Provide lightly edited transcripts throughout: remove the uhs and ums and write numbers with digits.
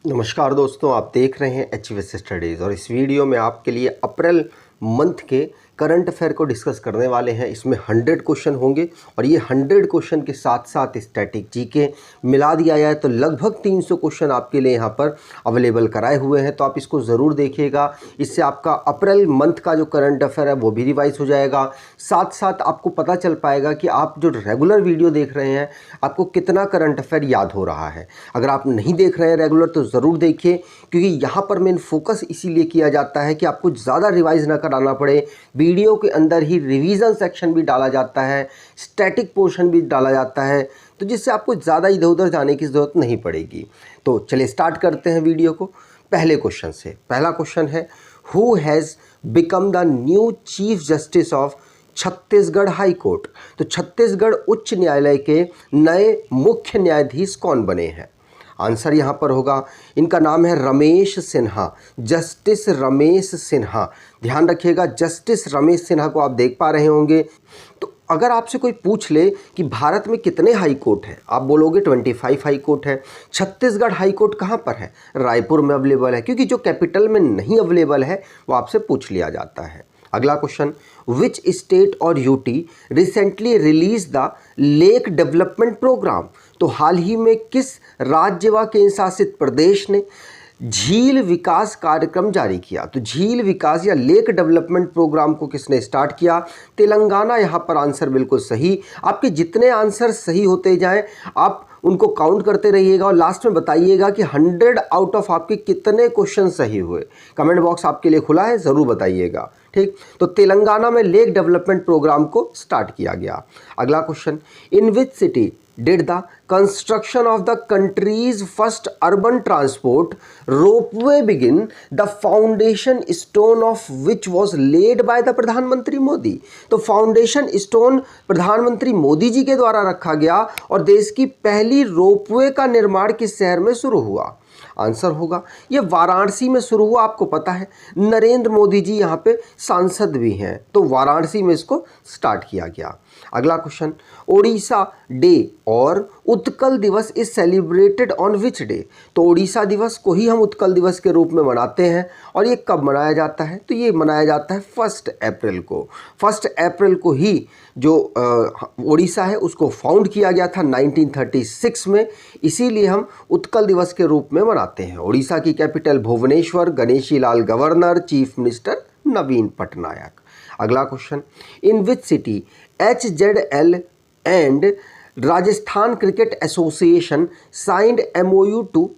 नमस्कार दोस्तों, आप देख रहे हैं HVS स्टडीज़ और इस वीडियो में आपके लिए अप्रैल मंथ के करंट अफेयर को डिस्कस करने वाले हैं। इसमें 100 क्वेश्चन होंगे और ये 100 क्वेश्चन के साथ साथ स्टैटिक जीके मिला दिया जाए तो लगभग 300 क्वेश्चन आपके लिए यहाँ पर अवेलेबल कराए हुए हैं। तो आप इसको ज़रूर देखिएगा, इससे आपका अप्रैल मंथ का जो करंट अफेयर है वो भी रिवाइज हो जाएगा। साथ साथ आपको पता चल पाएगा कि आप जो रेगुलर वीडियो देख रहे हैं आपको कितना करंट अफेयर याद हो रहा है। अगर आप नहीं देख रहे हैं रेगुलर तो ज़रूर देखिए, क्योंकि यहाँ पर मेन फोकस इसीलिए किया जाता है कि आपको ज़्यादा रिवाइज ना कराना पड़े। वीडियो के अंदर ही रिवीजन सेक्शन भी डाला जाता है, स्टैटिक पोर्शन भी डाला जाता है, तो जिससे आपको ज़्यादा इधर उधर जाने की ज़रूरत नहीं पड़ेगी। तो चलिए स्टार्ट करते हैं वीडियो को पहले क्वेश्चन से। पहला क्वेश्चन है, who has become the new chief justice of Chhattisgarh high court. तो छत्तीसगढ़ उच्च न्यायालय के नए मुख्य न्यायाधीश कौन बने हैं? आंसर यहाँ पर होगा, इनका नाम है रमेश सिन्हा, जस्टिस रमेश सिन्हा। ध्यान रखिएगा, जस्टिस रमेश सिन्हा को आप देख पा रहे होंगे। तो अगर आपसे कोई पूछ ले कि भारत में कितने हाई कोर्ट हैं, आप बोलोगे 25 हाई कोर्ट है। छत्तीसगढ़ हाई कोर्ट कहाँ पर है? रायपुर में अवेलेबल है, क्योंकि जो कैपिटल में नहीं अवेलेबल है वो आपसे पूछ लिया जाता है। अगला क्वेश्चन, विच स्टेट और UT recently release the lake development programme. तो हाल ही में किस राज्य व केंद्र शासित प्रदेश ने झील विकास कार्यक्रम जारी किया? तो झील विकास या लेक डेवलपमेंट प्रोग्राम को किसने स्टार्ट किया? तेलंगाना। यहाँ पर आंसर बिल्कुल सही। आपके जितने आंसर सही होते जाएं आप उनको काउंट करते रहिएगा और लास्ट में बताइएगा कि 100 आउट ऑफ आपके कितने क्वेश्चन सही हुए। कमेंट बॉक्स आपके लिए खुला है, ज़रूर बताइएगा। ठीक, तो तेलंगाना में लेक डेवलपमेंट प्रोग्राम को स्टार्ट किया गया। अगला question, in which city did the construction of the country's first urban transport ropeway begin, the foundation stone of which was laid by the प्रधानमंत्री मोदी। तो फाउंडेशन स्टोन प्रधानमंत्री मोदी जी के द्वारा रखा गया और देश की पहली रोपवे का निर्माण किस शहर में शुरू हुआ? आंसर होगा, ये वाराणसी में शुरू हुआ। आपको पता है नरेंद्र मोदी जी यहाँ पे सांसद भी हैं, तो वाराणसी में इसको स्टार्ट किया गया। अगला क्वेश्चन, ओडिशा डे और उत्कल दिवस is celebrated on which day. तो ओडिशा दिवस को ही हम उत्कल दिवस के रूप में मनाते हैं और ये कब मनाया जाता है? तो ये मनाया जाता है 1 अप्रैल को। 1 अप्रैल को ही जो ओडिशा है उसको फाउंड किया गया था 1936 में, इसीलिए हम उत्कल दिवस के रूप में मनाते हैं। ओडिशा की capital Bhubaneswar, Ganeshi Lal governor, chief minister Naveen Patnaik. अगला question, in which city HZL and Rajasthan cricket association signed MOU to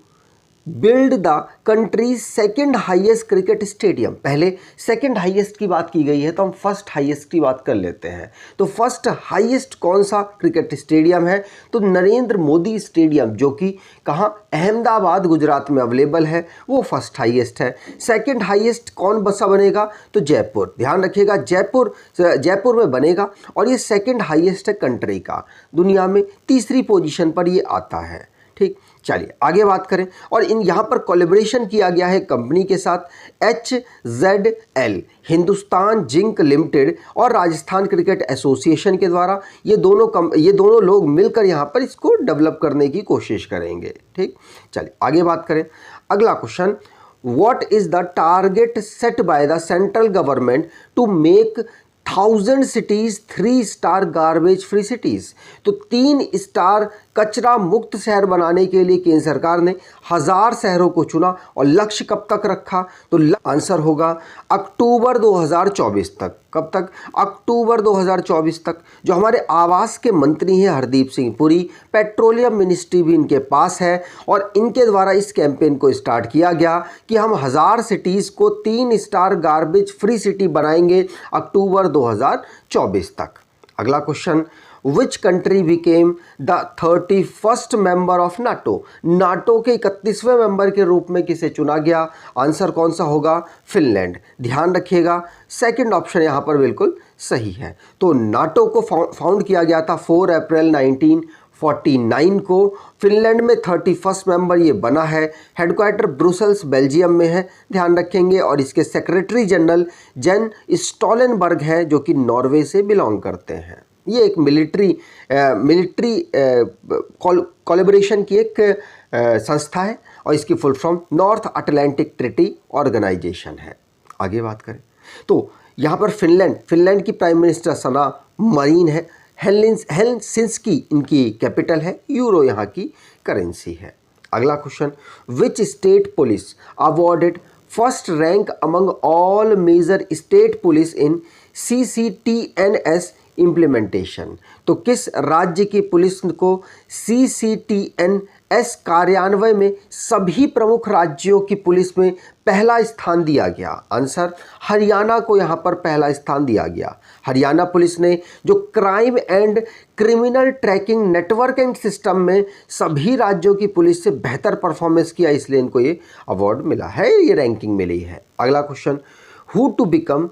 build the country's second highest cricket stadium. पहले सेकेंड हाईएस्ट की बात की गई है तो हम फर्स्ट हाईएस्ट की बात कर लेते हैं। तो फर्स्ट हाईएस्ट कौन सा क्रिकेट स्टेडियम है? तो नरेंद्र मोदी स्टेडियम, जो कि कहाँ, अहमदाबाद गुजरात में अवेलेबल है, वो फर्स्ट हाईएस्ट है। सेकेंड हाईएस्ट कौन बसा बनेगा? तो जयपुर। ध्यान रखिएगा, जयपुर में बनेगा और ये सेकेंड हाईएस्ट है कंट्री का। दुनिया में तीसरी पोजीशन पर ये आता है। ठीक, चलिए आगे बात करें। और इन यहाँ पर कोलैबोरेशन किया गया है कंपनी के साथ HZL, हिंदुस्तान जिंक लिमिटेड और राजस्थान क्रिकेट एसोसिएशन के द्वारा। ये दोनों लोग मिलकर यहाँ पर इसको डेवलप करने की कोशिश करेंगे। ठीक, चलिए आगे बात करें। अगला question, what is the target set by the central government to make 1000 cities 3 star garbage free cities. तो 3 स्टार कचरा मुक्त शहर बनाने के लिए केंद्र सरकार ने 1000 शहरों को चुना और लक्ष्य कब तक रखा? तो आंसर होगा अक्टूबर 2024 तक। कब तक? अक्टूबर 2024 तक। जो हमारे आवास के मंत्री हैं हरदीप सिंह पुरी, पेट्रोलियम मिनिस्ट्री भी इनके पास है और इनके द्वारा इस कैंपेन को स्टार्ट किया गया कि हम 1000 सिटीज़ को 3 स्टार गार्बेज फ्री सिटी बनाएंगे अक्टूबर 2024 तक। अगला question, which country became the 31st member of NATO. NATO के 31वें मेंबर के रूप में किसे चुना गया? आंसर कौन सा होगा? फिनलैंड। ध्यान रखिएगा, सेकंड ऑप्शन यहाँ पर बिल्कुल सही है। तो नाटो को फाउंड किया गया था 4 अप्रैल 1949 को। फिनलैंड में 31st मेंबर ये बना है। हेडक्वार्टर ब्रुसेल्स बेल्जियम में है, ध्यान रखेंगे। और इसके सेक्रेटरी जनरल जेन स्टोलनबर्ग हैं, जो कि नॉर्वे से बिलोंग करते हैं। ये एक मिलिट्री कोलैबोरेशन की एक संस्था है और इसकी full form North Atlantic Treaty Organisation है। आगे बात करें तो यहाँ पर फिनलैंड की प्राइम मिनिस्टर सना मरीन है। हेलसिंकी इनकी कैपिटल है। यूरो यहाँ की करेंसी है। अगला question, which state police awarded first rank among all major state police in CCTNS implementation. तो किस राज्य की पुलिस को CCTNS कार्यान्वयन में सभी प्रमुख राज्यों की पुलिस में पहला स्थान दिया गया? आंसर, हरियाणा को यहाँ पर पहला स्थान दिया गया। हरियाणा पुलिस ने जो crime and criminal tracking network and system में सभी राज्यों की पुलिस से बेहतर परफॉर्मेंस किया, इसलिए इनको ये अवार्ड मिला है, ये रैंकिंग मिली है। अगला question, who to become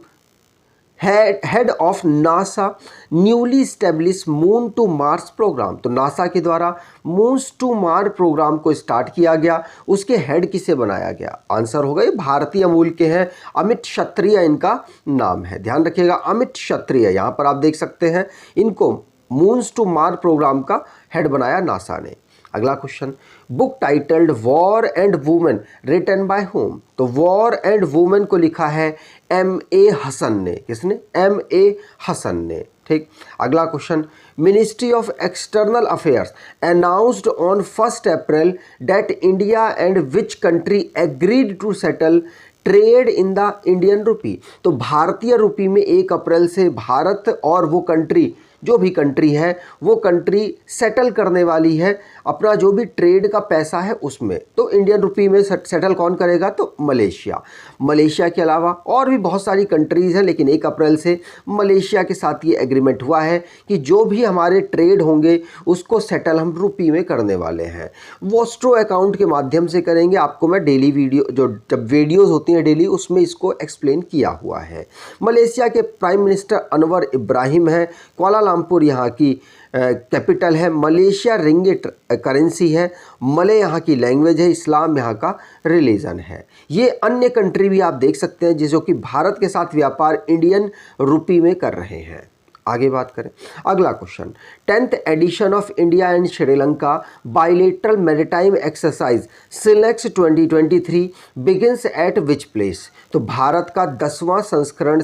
head of NASA newly establish moon to Mars programme. तो नासा के द्वारा मून टू मार्स प्रोग्राम को स्टार्ट किया गया, उसके हेड किसे बनाया गया? आंसर होगा, ये भारतीय मूल के हैं, अमित क्षत्रिय इनका नाम है। ध्यान रखिएगा, अमित क्षत्रिय। यहाँ पर आप देख सकते हैं, इनको मून टू मार्स प्रोग्राम का हेड बनाया नासा ने। अगला question, book titled war and women written by whom. तो वॉर एंड वुमेन को लिखा है M.A. हसन ने। किसने? M.A. हसन ने। ठीक। अगला question, ministry of external affairs announced on 1 April that India and which country agreed to settle trade in the Indian rupee. तो भारतीय रुपी में 1 अप्रैल से भारत और वो कंट्री, जो भी कंट्री है वो कंट्री सेटल करने वाली है अपना जो भी ट्रेड का पैसा है उसमें। तो इंडियन रुपी में सेटल कौन करेगा? तो मलेशिया। मलेशिया के अलावा और भी बहुत सारी कंट्रीज़ हैं, लेकिन 1 अप्रैल से मलेशिया के साथ ये एग्रीमेंट हुआ है कि जो भी हमारे ट्रेड होंगे उसको सेटल हम रुपी में करने वाले हैं। वोस्ट्रो अकाउंट के माध्यम से करेंगे। आपको मैं डेली वीडियो, जो जब वीडियोज़ होती हैं डेली, उसमें इसको एक्सप्लेन किया हुआ है। मलेशिया के प्राइम मिनिस्टर अनवर इब्राहिम हैं। कुआलालंपुर यहाँ की कैपिटल है। मलेशिया रिंगिट करेंसी है। मले यहाँ की लैंग्वेज है। इस्लाम यहाँ का रिलीजन है। ये अन्य कंट्री भी आप देख सकते हैं जो कि भारत के साथ व्यापार इंडियन रुपी में कर रहे हैं। आगे बात करें, अगला question, 10th edition of India and Sri Lanka bilateral maritime exercise SLINEX 2023 begins at which place. तो भारत का 10वां संस्करण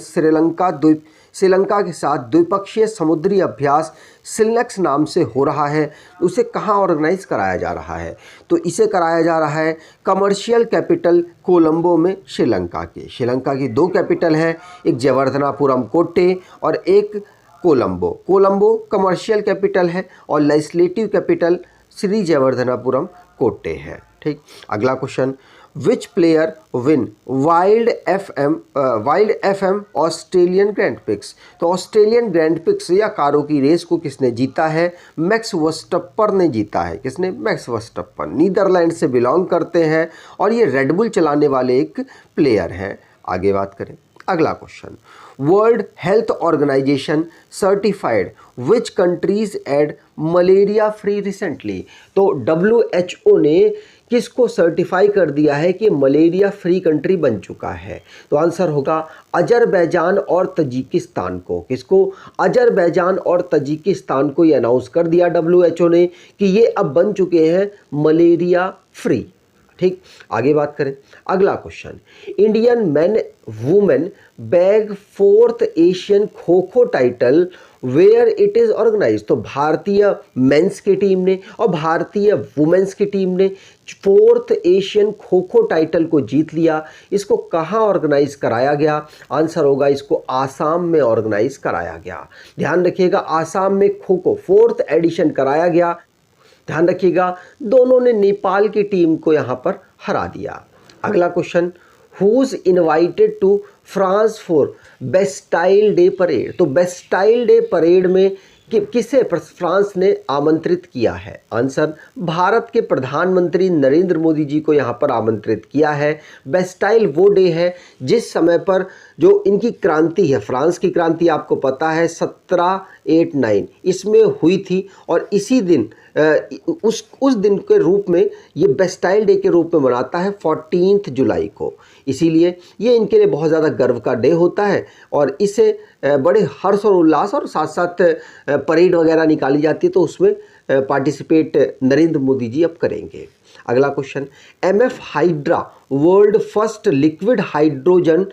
श्रीलंका के साथ द्विपक्षीय समुद्री अभ्यास सिलेक्स नाम से हो रहा है। उसे कहाँ ऑर्गेनाइज कराया जा रहा है? तो इसे कराया जा रहा है कमर्शियल कैपिटल कोलंबो में, श्रीलंका के। श्रीलंका की 2 कैपिटल हैं, एक जयवर्धनापुरम कोट्टे और एक कोलंबो। कोलंबो कमर्शियल कैपिटल है और लेजिस्लेटिव कैपिटल श्री जयवर्धनापुरम कोट्टे है। ठीक। अगला क्वेश्चन, विच player win wild FM Australian grand pics. तो ऑस्ट्रेलियन ग्रैंड पिक्स या कारों की रेस को किसने जीता है? मैक्स वर्स्टप्पन ने जीता है। किसने? मैक्स वर्स्टप्पन। नीदरलैंड से बिलोंग करते हैं और ये रेडबुल चलाने वाले एक प्लेयर हैं। आगे बात करें, अगला question, World Health Organisation certified which countries as malaria free recently. तो WHO ने किसको सर्टिफाई कर दिया है कि मलेरिया फ्री कंट्री बन चुका है? तो आंसर होगा अजरबैजान और तजिकिस्तान को। किसको? अजरबैजान और तजिकिस्तान को ये अनाउंस कर दिया WHO ने कि ये अब बन चुके हैं मलेरिया फ्री। ठीक। आगे बात करें, अगला question, Indian men women bag 4th Asian kho kho title where it is organise. तो भारतीय मेंस की टीम ने और भारतीय वुमेन्स की टीम ने 4th Asian kho kho title को जीत लिया। इसको कहाँ ऑर्गेनाइज कराया गया? आंसर होगा, इसको आसाम में ऑर्गेनाइज कराया गया। ध्यान रखिएगा, आसाम में खो खो 4th एडिशन कराया गया। ध्यान रखिएगा, दोनों ने नेपाल की टीम को यहाँ पर हरा दिया। अगला question, whose invited to France for Bastille Day parade. तो बेस्टाइल डे परेड में किसे फ्रांस ने आमंत्रित किया है? आंसर, भारत के प्रधानमंत्री नरेंद्र मोदी जी को यहाँ पर आमंत्रित किया है। बेस्टाइल वो डे है जिस समय पर जो इनकी क्रांति है, फ्रांस की क्रांति आपको पता है 1789 इसमें हुई थी और इसी दिन उस दिन के रूप में ये बेस्टाइल डे के रूप में मनाता है 14 जुलाई को। इसीलिए ये इनके लिए बहुत ज़्यादा गर्व का डे होता है और इसे बड़े हर्ष और उल्लास और साथ साथ परेड वगैरह निकाली जाती है, तो उसमें पार्टिसिपेट नरेंद्र मोदी जी अब करेंगे। अगला question, MF Hydra world first liquid hydrogen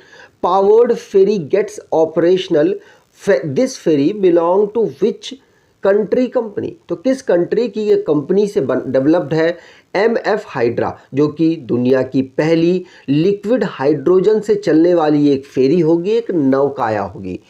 powered ferry gets operational, this ferry belong to which country company. तो किस कंट्री की ये कंपनी से डेवलप्ड है MF हाइड्रा, जो कि दुनिया की पहली लिक्विड हाइड्रोजन से चलने वाली एक फेरी होगी, एक नौकाया होगी।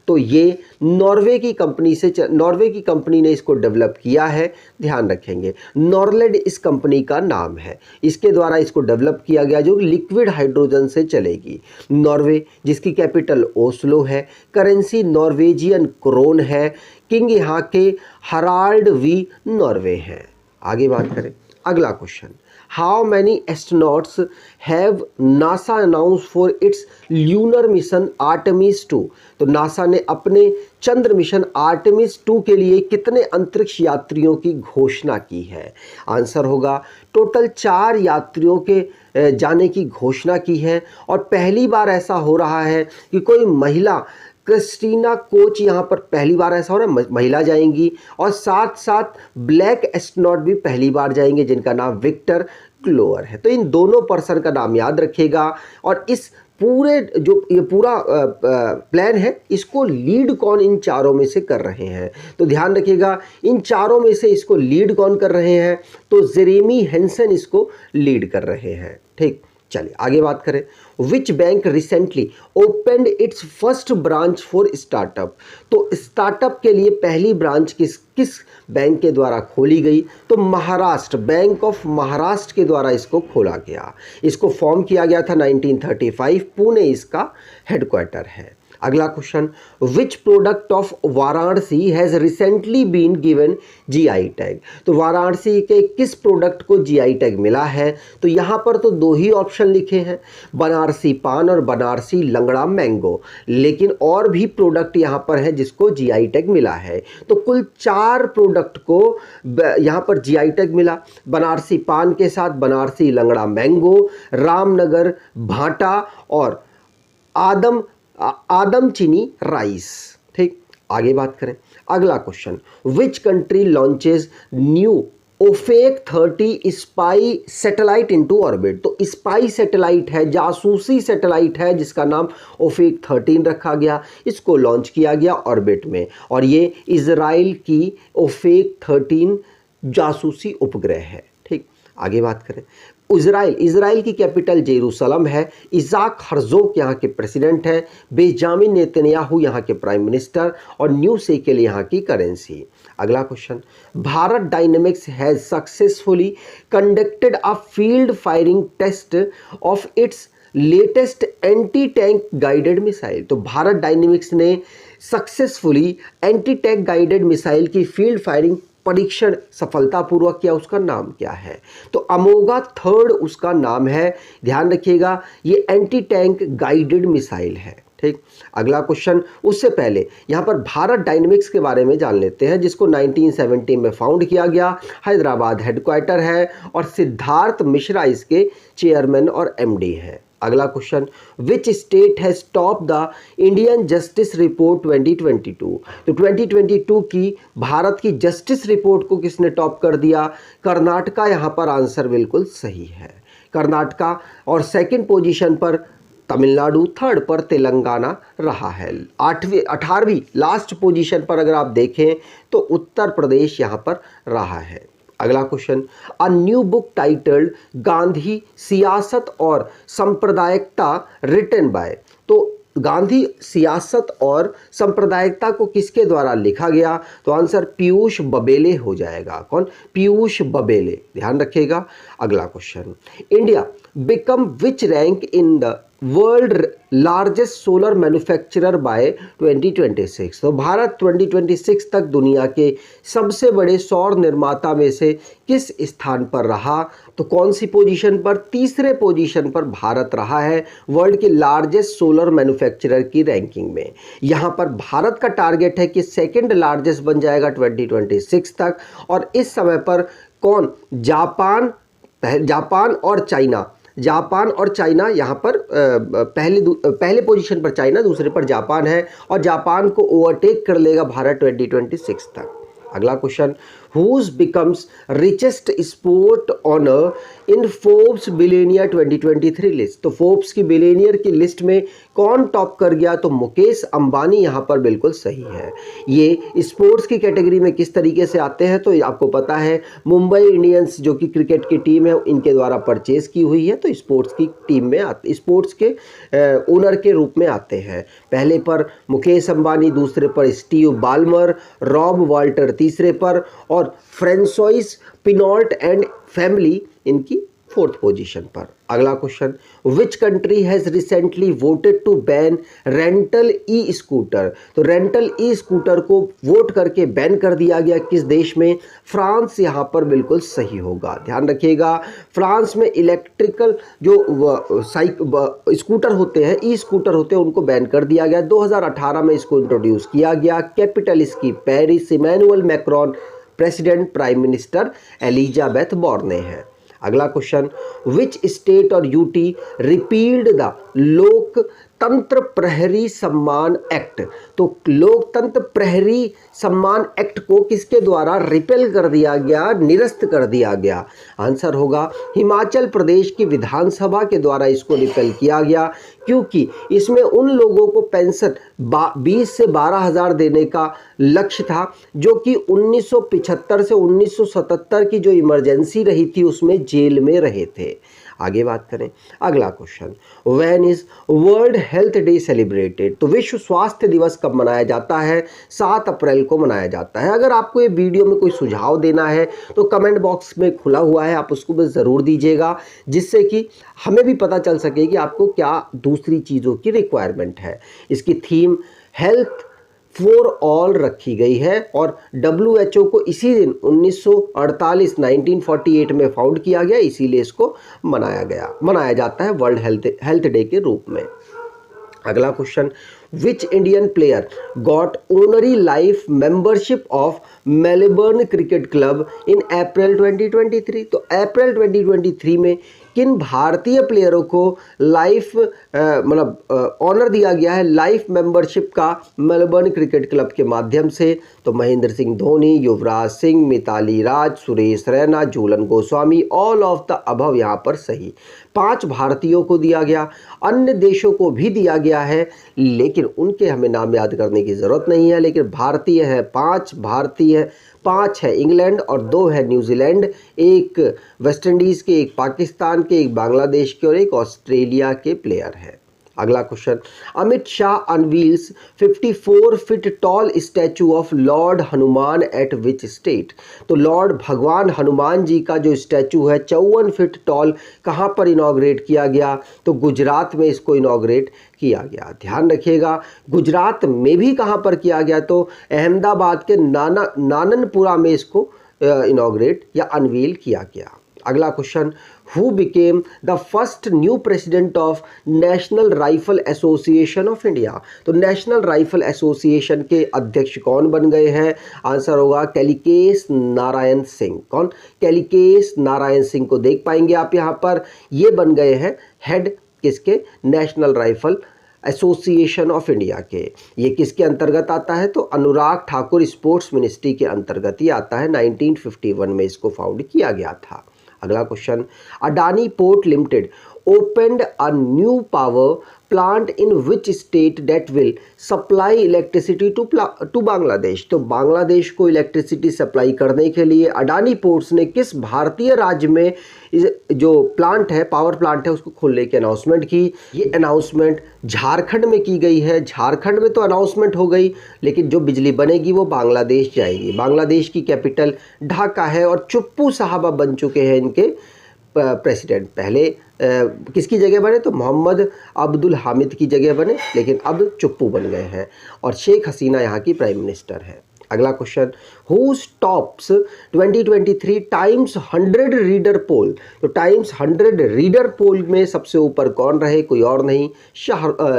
तो ये नॉर्वे की कंपनी ने इसको डेवलप किया है, ध्यान रखेंगे। नॉरलेड इस कंपनी का नाम है, इसके द्वारा इसको डेवलप किया गया जो लिक्विड हाइड्रोजन से चलेगी। नॉर्वे, जिसकी कैपिटल ओस्लो है, करेंसी नॉर्वेजियन क्रोन है, किंग यहाँ के हराल्ड वी नॉर्वे हैं। आगे बात करें, अगला question, how many astronauts have NASA announce for its lunar mission Artemis 2। तो नासा ने अपने चंद्र मिशन आर्टेमिस 2 के लिए कितने अंतरिक्ष यात्रियों की घोषणा की है? आंसर होगा टोटल 4 यात्रियों के जाने की घोषणा की है। और पहली बार ऐसा हो रहा है कि कोई महिला, क्रिस्टीना कोच यहाँ पर पहली बार ऐसा हो रहा है, महिला जाएंगी, और साथ साथ ब्लैक एस्ट्रोनॉट भी पहली बार जाएंगे जिनका नाम विक्टर क्लोअर है। तो इन दोनों पर्सन का नाम याद रखिएगा। और इस पूरे जो ये पूरा प्लान है, इसको लीड कौन इन चारों में से कर रहे हैं? तो ध्यान रखिएगा, इन चारों में से इसको लीड कौन कर रहे हैं? तो जेरेमी हेंसन इसको लीड कर रहे हैं। ठीक, चलिए आगे बात करें। Which bank recently opened it's first branch for startup. तो स्टार्टअप के लिए पहली ब्रांच किस बैंक के द्वारा खोली गई? तो महाराष्ट्र, बैंक ऑफ महाराष्ट्र के द्वारा इसको खोला गया। इसको फॉर्म किया गया था 1935, पुणे इसका हेडक्वार्टर है। अगला question, which product of Varanasi has recently been given GI tag. तो वाराणसी के किस प्रोडक्ट को GI टैग मिला है? तो यहाँ पर तो 2 ही ऑप्शन लिखे हैं, बनारसी पान और बनारसी लंगड़ा मैंगो, लेकिन और भी प्रोडक्ट यहाँ पर है जिसको GI टैग मिला है। तो कुल 4 प्रोडक्ट को यहाँ पर GI टैग मिला, बनारसी पान के साथ बनारसी लंगड़ा मैंगो, रामनगर भाटा और आदम चीनी राइस। ठीक, आगे बात करें, अगला question, which country launches new Ofek 30 spy satellite into orbit. तो स्पाई सैटेलाइट है, जासूसी सैटेलाइट है, जिसका नाम ओफेक 13 रखा गया, इसको लॉन्च किया गया ऑर्बिट में। और ये इजराइल की ओफेक 13 जासूसी उपग्रह है। ठीक, आगे बात करें, इजराइल की कैपिटल जेरूसलम है, इजाक हर्जोग यहाँ के प्रेसिडेंट हैं, बेंजामिन नेतन्याहू यहाँ के प्राइम मिनिस्टर, और न्यू शेकेल यहाँ की करेंसी। अगला question, Bharat Dynamics has successfully conducted a field firing test of its latest anti tank guided missile. तो भारत डायनेमिक्स ने successfully anti tank guided missile की फील्ड फायरिंग परीक्षण सफलतापूर्वक किया, उसका नाम क्या है? तो अमोगा 3 उसका नाम है, ध्यान रखिएगा, ये एंटी टैंक गाइडेड मिसाइल है। ठीक, अगला क्वेश्चन, उससे पहले यहाँ पर भारत डायनेमिक्स के बारे में जान लेते हैं, जिसको 1970 में फाउंड किया गया, हैदराबाद हेडक्वार्टर है, और सिद्धार्थ मिश्रा इसके चेयरमैन और MD हैं। अगला question, which state has top the Indian justice report 2022। तो 2022 की भारत की जस्टिस रिपोर्ट को किसने टॉप कर दिया? कर्नाटका यहाँ पर आंसर बिल्कुल सही है, कर्नाटका। और सेकंड पोजीशन पर तमिलनाडु, थर्ड पर तेलंगाना रहा है। 18वीं लास्ट पोजीशन पर अगर आप देखें तो उत्तर प्रदेश यहाँ पर रहा है। अगला question, a new book titled Gandhi सियासत और सांप्रदायिकता रिटन बाय। तो गांधी सियासत और सांप्रदायिकता को किसके द्वारा लिखा गया? तो आंसर पीयूष बबेले हो जाएगा। कौन? पीयूष बबेले, ध्यान रखिएगा। अगला question, India become which rank in the world largest solar manufacturer by 2026। तो भारत 2026 तक दुनिया के सबसे बड़े सौर निर्माता में से किस स्थान पर रहा? तो कौन सी पोजीशन पर? तीसरे पोजीशन पर भारत रहा है वर्ल्ड के लार्जेस्ट सोलर मैन्युफैक्चरर की रैंकिंग में। यहाँ पर भारत का टारगेट है कि सेकंड लार्जेस्ट बन जाएगा 2026 तक। और इस समय पर कौन? जापान और चाइना यहाँ पर पहले पोजीशन पर चाइना, दूसरे पर जापान है, और जापान को ओवरटेक कर लेगा भारत 2026 तक। अगला question, whose becomes richest sport owner in Forbes billionaire 2023 list. तो फोर्ब्स की बिलियनियर की लिस्ट में कौन टॉप कर गया? तो मुकेश अंबानी यहाँ पर बिल्कुल सही है। ये स्पोर्ट्स की कैटेगरी में किस तरीके से आते हैं तो आपको पता है, मुंबई इंडियंस जो कि क्रिकेट की टीम है इनके द्वारा परचेज की हुई है, तो स्पोर्ट्स की टीम में स्पोर्ट्स के ओनर के रूप में आते हैं। पहले पर मुकेश अंबानी, दूसरे पर स्टीव बाल्मर, रॉब वॉल्टर तीसरे पर, और फ्रांसोइस पिनॉल्ट एंड फैमिली इनकी फोर्थ पोजीशन पर। अगला question, which country has recently voted to ban rental e scooter? तो रेंटल ई स्कूटर को वोट करके बैन कर दिया गया किस देश में? फ्रांस यहाँ पर बिल्कुल सही होगा। ध्यान रखिएगा, फ्रांस में इलेक्ट्रिकल जो स्कूटर होते हैं, ई स्कूटर होते हैं, उनको बैन कर दिया गया। 2018 में इसको इंट्रोड्यूस किया गया। कैपिटल इसकी Paris. Emmanuel Macron president, prime minister Elisabeth Borne है। अगला क्वेश्चन, विच स्टेट और UT repealed the Loktantra Prahari सम्मान एक्ट? तो लोकतंत्र प्रहरी सम्मान एक्ट को किसके द्वारा रिपेल कर दिया गया, निरस्त कर दिया गया? आंसर होगा हिमाचल प्रदेश की विधानसभा के द्वारा इसको रिपेल किया गया, क्योंकि इसमें उन लोगों को पेंशन 20 से 12,000 देने का लक्ष्य था जो कि 1975 से 1977 की जो इमरजेंसी रही थी उसमें जेल में रहे थे। आगे बात करें, अगला question, when is world health day celebrated? तो विश्व स्वास्थ्य दिवस कब मनाया जाता है? 7 अप्रैल को मनाया जाता है। अगर आपको ये वीडियो में कोई सुझाव देना है तो कमेंट बॉक्स में खुला हुआ है, आप उसको भी ज़रूर दीजिएगा, जिससे कि हमें भी पता चल सके कि आपको क्या दूसरी चीज़ों की रिक्वायरमेंट है। इसकी थीम हेल्थ फॉर ऑल रखी गई है और WHO को इसी दिन 1948 में फाउंड किया गया, इसीलिए इसको मनाया जाता है वर्ल्ड हेल्थ डे के रूप में। अगला question, which Indian player got honorary life membership of Melbourne Cricket Club in April 2023? तो अप्रैल 2023 में किन भारतीय प्लेयरों को लाइफ ऑनर दिया गया है, लाइफ मेंबरशिप का मेलबर्न क्रिकेट क्लब के माध्यम से? तो Mahendra Singh Dhoni, Yuvraj Singh, Mithali Raj, Suresh Raina, Jhulan Goswami, all of the above यहाँ पर सही। 5 भारतीयों को दिया गया, अन्य देशों को भी दिया गया है, लेकिन उनके हमें नाम याद करने की ज़रूरत नहीं है, लेकिन भारतीय है 5 भारतीय, 5 है इंग्लैंड और 2 है न्यूजीलैंड, एक वेस्ट इंडीज़ के, एक पाकिस्तान के, एक बांग्लादेश के और एक ऑस्ट्रेलिया के प्लेयर है। अगला question, Amit Shah unveils 54 feet tall statue of Lord Hanuman eight which state? तो लॉर्ड भगवान हनुमान जी का जो स्टैचू है 54 फीट टॉल, कहाँ पर इनॉग्रेट किया गया? तो गुजरात में इसको इनॉग्रेट किया गया। ध्यान रखिएगा, गुजरात में भी कहाँ पर किया गया? तो अहमदाबाद के नाननपुरा में इसको इनॉग्रेट या अनवील किया गया। अगला question, who became the first new president of national rifle association of India? तो नेशनल राइफल एसोसिएशन के अध्यक्ष कौन बन गए हैं? आंसर होगा कैलिकेस नारायण सिंह। कौन? कैलिकेस नारायण सिंह को देख पाएंगे आप यहाँ पर, ये बन गए हैं हेड किसके? National rifle association of India के। ये किसके अंतर्गत आता है? तो अनुराग ठाकुर स्पोर्ट्स मिनिस्ट्री के अंतर्गत ही आता है। 1951 में इसको फाउंड किया गया था। अगला question, Adani port limited opened a new power plant in which state that will supply electricity to Bangladesh? तो बांग्लादेश को इलेक्ट्रिसिटी सप्लाई करने के लिए अडानी पोर्ट्स ने किस भारतीय राज्य में जो प्लांट है, पावर प्लांट है, उसको खोलने की अनाउंसमेंट की? ये अनाउंसमेंट झारखंड में की गई है। झारखंड में तो अनाउंसमेंट हो गई, लेकिन जो बिजली बनेगी वो बांग्लादेश जाएगी। बांग्लादेश की कैपिटल ढाका है और चुप्पू साहब बन चुके हैं इनके प्रेसिडेंट। पहले किसकी जगह बने? तो मोहम्मद अब्दुल हामिद की जगह बने, लेकिन अब चुप्पू बन गए हैं और शेख हसीना यहाँ की प्राइम मिनिस्टर है। अगला question, who tops 2023 Times 100 reader poll? तो टाइम्स 100 रीडर पोल में सबसे ऊपर कौन रहे? कोई और नहीं,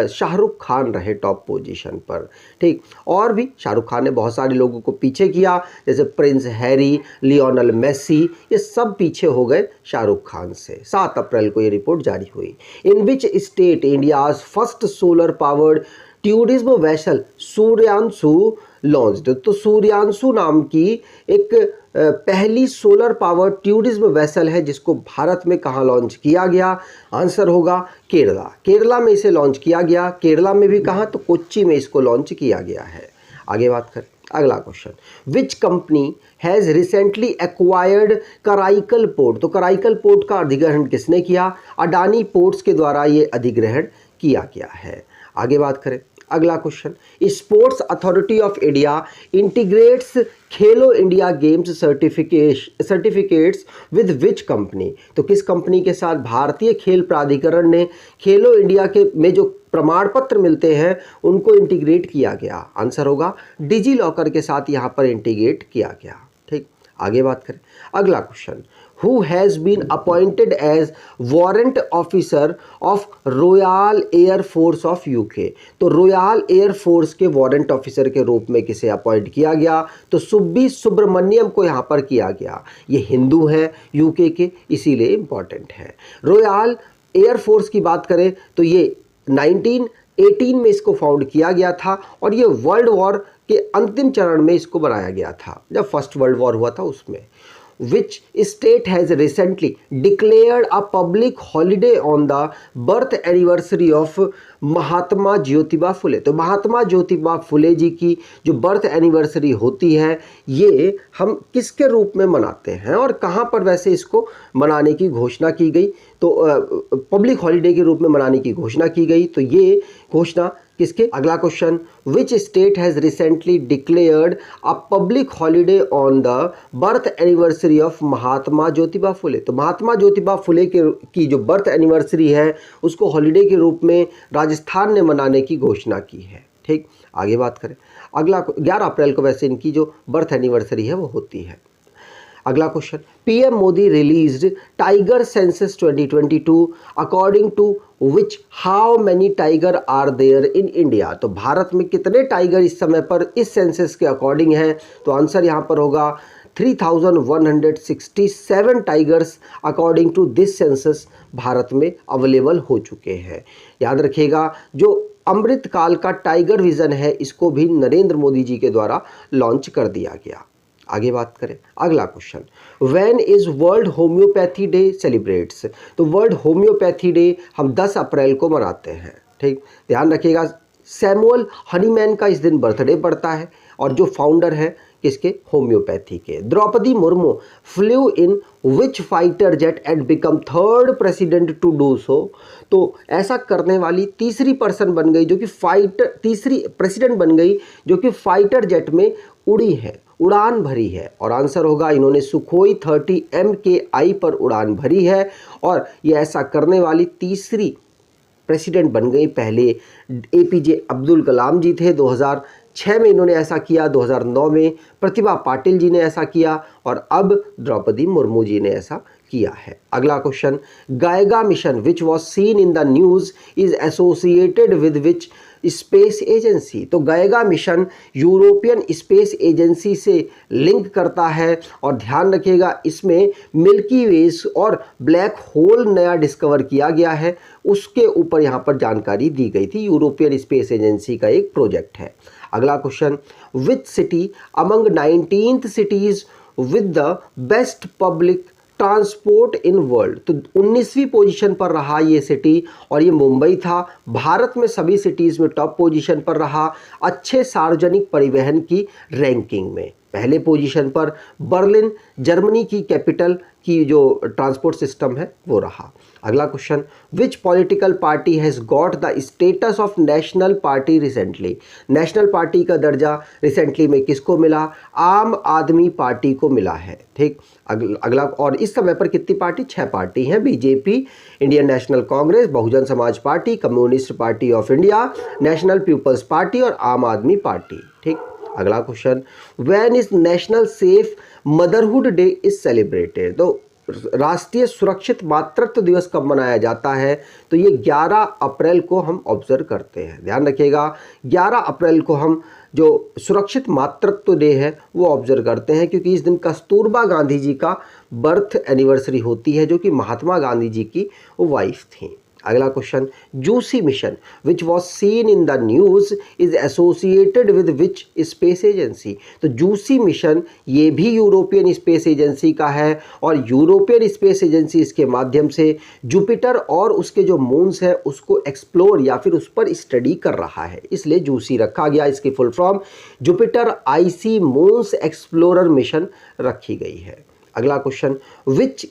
शाहरुख खान रहे टॉप पोजीशन पर। ठीक, और भी शाहरुख खान ने बहुत सारे लोगों को पीछे किया, जैसे प्रिंस हैरी, लियोनल मेसी, ये सब पीछे हो गए शाहरुख खान से। 7 अप्रैल को ये रिपोर्ट जारी हुई। In which state India's first solar powered tourism vessel Suryanshu launched? तो सूर्यांशु नाम की एक पहली सोलर पावर टूरिज्म वेसल है जिसको भारत में कहाँ लॉन्च किया गया? आंसर होगा केरला। केरला में इसे लॉन्च किया गया। केरला में भी कहाँ? तो कोच्चि में इसको लॉन्च किया गया है। आगे बात करें, अगला question, which company has recently acquired Karaikal port? तो कराईकल पोर्ट का अधिग्रहण किसने किया? अडानी पोर्ट्स के द्वारा ये अधिग्रहण किया गया है। आगे बात करें, अगला question, Sports Authority of India integrates Khelo India Games certificates with which company? तो किस कंपनी के साथ भारतीय खेल प्राधिकरण ने खेलो इंडिया के में जो प्रमाण पत्र मिलते हैं उनको इंटीग्रेट किया गया? आंसर होगा डिजी लॉकर के साथ यहाँ पर इंटीग्रेट किया गया। ठीक, आगे बात करें, अगला question, who has been appointed as warrant officer of Royal Air Force of UK? तो रॉयल एयर फोर्स के वारंट ऑफिसर के रूप में किसे अपॉइंट किया गया? तो सुब्बी सुब्रमण्यम को यहाँ पर किया गया। ये हिंदू हैं यूके के, इसीलिए इंपॉर्टेंट है। रॉयल एयर फोर्स की बात करें तो ये 1918 में इसको फाउंड किया गया था और ये वर्ल्ड वॉर के अंतिम चरण में इसको बनाया गया था, जब फर्स्ट वर्ल्ड वॉर हुआ था उसमें। Which state has recently declared a public holiday on the birth anniversary of महात्मा ज्योतिबा फुले? तो महात्मा ज्योतिबा फुले जी की जो बर्थ एनिवर्सरी होती है ये हम किसके रूप में मनाते हैं और कहाँ पर वैसे इसको मनाने की घोषणा की गई? तो पब्लिक हॉलीडे के रूप में मनाने की घोषणा की गई। तो ये घोषणा किसके? अगला question, which state has recently declared a public holiday on the birth anniversary of Mahatma Jyotiba Phule? तो महात्मा ज्योतिबा फुले की जो बर्थ एनिवर्सरी है उसको हॉलीडे के रूप में राजस्थान ने मनाने की घोषणा की है। ठीक, आगे बात करें, अगला 11 अप्रैल को वैसे इनकी जो बर्थ एनिवर्सरी है वो होती है। अगला question, PM Modi released tiger census 2022 according to which how many tiger are there in India? तो भारत में कितने टाइगर इस समय पर इस सेंसस के अकॉर्डिंग हैं? तो आंसर यहाँ पर होगा 3167 tigers according to this census Bharat में अवेलेबल हो चुके हैं। याद रखिएगा, जो अमृत काल का टाइगर विजन है इसको भी नरेंद्र मोदी जी के द्वारा लॉन्च कर दिया गया। आगे बात करें, अगला question, when is world homeopathy day celebrates? तो वर्ल्ड होम्योपैथी डे हम 10 अप्रैल को मनाते हैं। ठीक, ध्यान रखिएगा, सैमुअल हनीमैन का इस दिन बर्थडे पड़ता है और जो फाउंडर है किसके? होम्योपैथी के। Draupadi Murmu flew in which fighter jet and become third president to do so? तो ऐसा करने वाली तीसरी पर्सन बन गई जो कि तीसरी प्रेसिडेंट बन गई जो कि फाइटर जेट में उड़ी है, उड़ान भरी है। और आंसर होगा इन्होंने सुखोई 30 MKI पर उड़ान भरी है और ये ऐसा करने वाली तीसरी प्रेसिडेंट बन गई। पहले APJ अब्दुल कलाम जी थे, 2006 में इन्होंने ऐसा किया, 2009 में प्रतिभा पाटिल जी ने ऐसा किया और अब द्रौपदी मुर्मू जी ने ऐसा किया है। अगला question, Gaia mission which was seen in the news is associated with which space agency? तो Gaia mission European Space Agency से लिंक करता है और ध्यान रखिएगा इसमें मिल्की वेज और ब्लैक होल नया डिस्कवर किया गया है, उसके ऊपर यहाँ पर जानकारी दी गई थी। यूरोपियन स्पेस एजेंसी का एक प्रोजेक्ट है। अगला question, which city among 19th cities with the best public transport in world? तो 19वीं पोजीशन पर रहा ये सिटी और ये मुंबई था। भारत में सभी सिटीज़ में टॉप पोजीशन पर रहा अच्छे सार्वजनिक परिवहन की रैंकिंग में। पहले पोजीशन पर बर्लिन जर्मनी की कैपिटल की जो ट्रांसपोर्ट सिस्टम है वो रहा। अगला question, which political party has got the status of national party recently? National party का दर्जा रिसेंटली में किसको मिला? आम आदमी पार्टी को मिला है। ठीक, अगला, और इस समय पर कितनी पार्टी? 6 पार्टी हैं, BJP, Indian National Congress, Bahujan Samaj Party, Communist Party of India, National People's Party और आम आदमी पार्टी। ठीक, अगला question, when is National Safe Motherhood Day is celebrated? तो राष्ट्रीय सुरक्षित मातृत्व दिवस कब मनाया जाता है? तो ये 11 अप्रैल को हम ऑब्जर्व करते हैं। ध्यान रखिएगा, 11 अप्रैल को हम जो सुरक्षित मातृत्व डे है वो ऑब्जर्व करते हैं क्योंकि इस दिन कस्तूरबा गांधी जी का बर्थ एनिवर्सरी होती है जो कि महात्मा गांधी जी की वाइफ थी। अगला question, juicy mission which was seen in the news is associated with which space agency. तो जूसी मिशन ये भी यूरोपियन स्पेस एजेंसी का है और यूरोपियन स्पेस एजेंसी इसके माध्यम से जुपिटर और उसके जो मून्स है उसको एक्सप्लोर या फिर उस पर स्टडी कर रहा है, इसलिए जूसी रखा गया। इसकी full form Jupiter IC moons explorer mission रखी गई है। अगला question, which